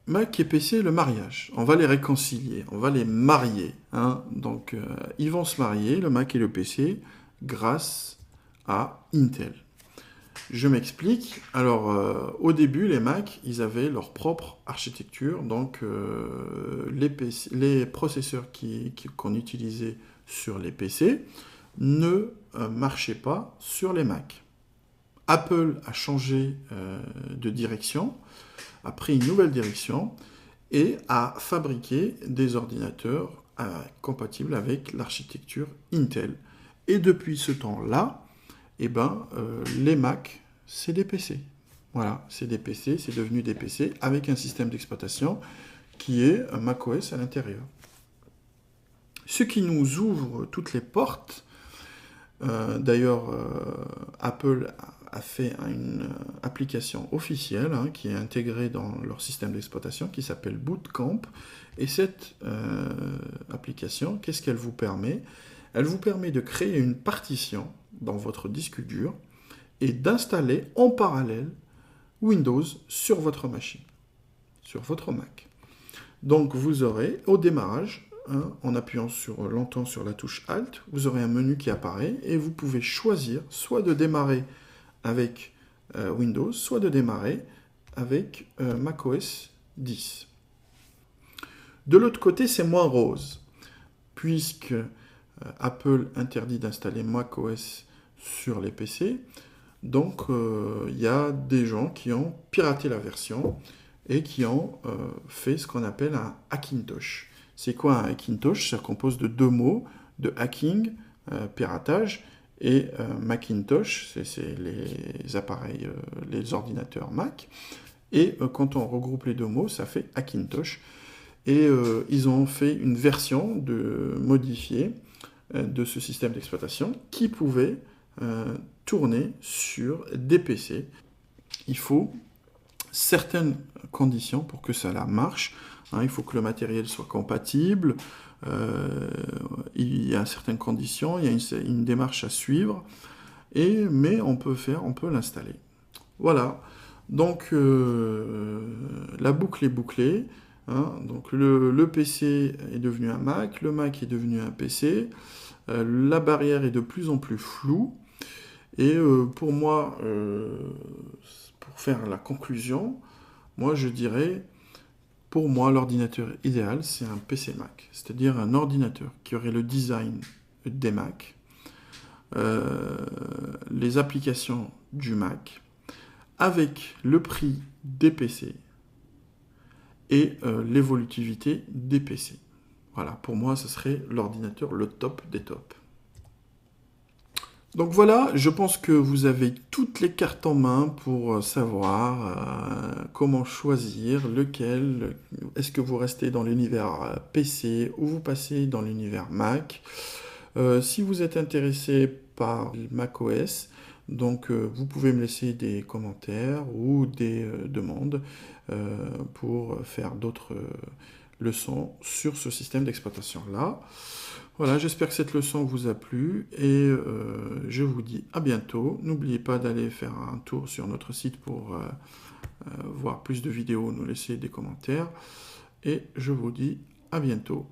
Mac et PC, le mariage. On va les réconcilier, on va les marier. Hein. Donc, ils vont se marier, le Mac et le PC, grâce à Intel. Je m'explique. Alors, au début, les Mac, ils avaient leur propre architecture. Donc, les processeurs qu'on utilisait sur les PC ne marchaient pas sur les Mac. Apple a changé de direction, a pris une nouvelle direction et a fabriqué des ordinateurs compatibles avec l'architecture Intel. Et depuis ce temps-là, les Mac, c'est des PC. Voilà, c'est des PC, c'est devenu des PC avec un système d'exploitation qui est un macOS à l'intérieur. Ce qui nous ouvre toutes les portes. D'ailleurs, Apple a fait une application officielle qui est intégrée dans leur système d'exploitation qui s'appelle Bootcamp. Et cette application, qu'est-ce qu'elle vous permet ? Elle vous permet de créer une partition dans votre disque dur et d'installer en parallèle Windows sur votre machine, sur votre Mac. Donc vous aurez au démarrage, en appuyant longtemps sur la touche Alt, vous aurez un menu qui apparaît et vous pouvez choisir soit de démarrer avec Windows, soit de démarrer avec macOS 10. De l'autre côté, c'est moins rose, puisque Apple interdit d'installer macOS sur les PC. Donc, il y a des gens qui ont piraté la version et qui ont fait ce qu'on appelle un Hackintosh. C'est quoi un Hackintosh ? Ça compose de 2 mots, de hacking, piratage, et Macintosh, c'est les appareils, les ordinateurs Mac. Et quand on regroupe les 2 mots, ça fait Hackintosh. Et ils ont fait une version modifiée de ce système d'exploitation qui pouvait tourner sur des PC. Il faut certaines conditions pour que ça marche. Il faut que le matériel soit compatible. Il y a certaines conditions, il y a une démarche à suivre. Mais on peut l'installer. Voilà. Donc la boucle est bouclée. Donc le PC est devenu un Mac, le Mac est devenu un PC. La barrière est de plus en plus floue. Et pour moi, pour faire la conclusion, moi je dirais, pour moi l'ordinateur idéal c'est un PC Mac, c'est-à-dire un ordinateur qui aurait le design des Mac, les applications du Mac, avec le prix des PC et l'évolutivité des PC. Voilà, pour moi, ce serait l'ordinateur le top des tops. Donc voilà, je pense que vous avez toutes les cartes en main pour savoir comment choisir lequel. Est-ce que vous restez dans l'univers PC ou vous passez dans l'univers Mac. Si vous êtes intéressé par macOS, donc vous pouvez me laisser des commentaires ou des demandes pour faire d'autres leçons sur ce système d'exploitation-là. Voilà, j'espère que cette leçon vous a plu et je vous dis à bientôt. N'oubliez pas d'aller faire un tour sur notre site pour voir plus de vidéos, nous laisser des commentaires et je vous dis à bientôt.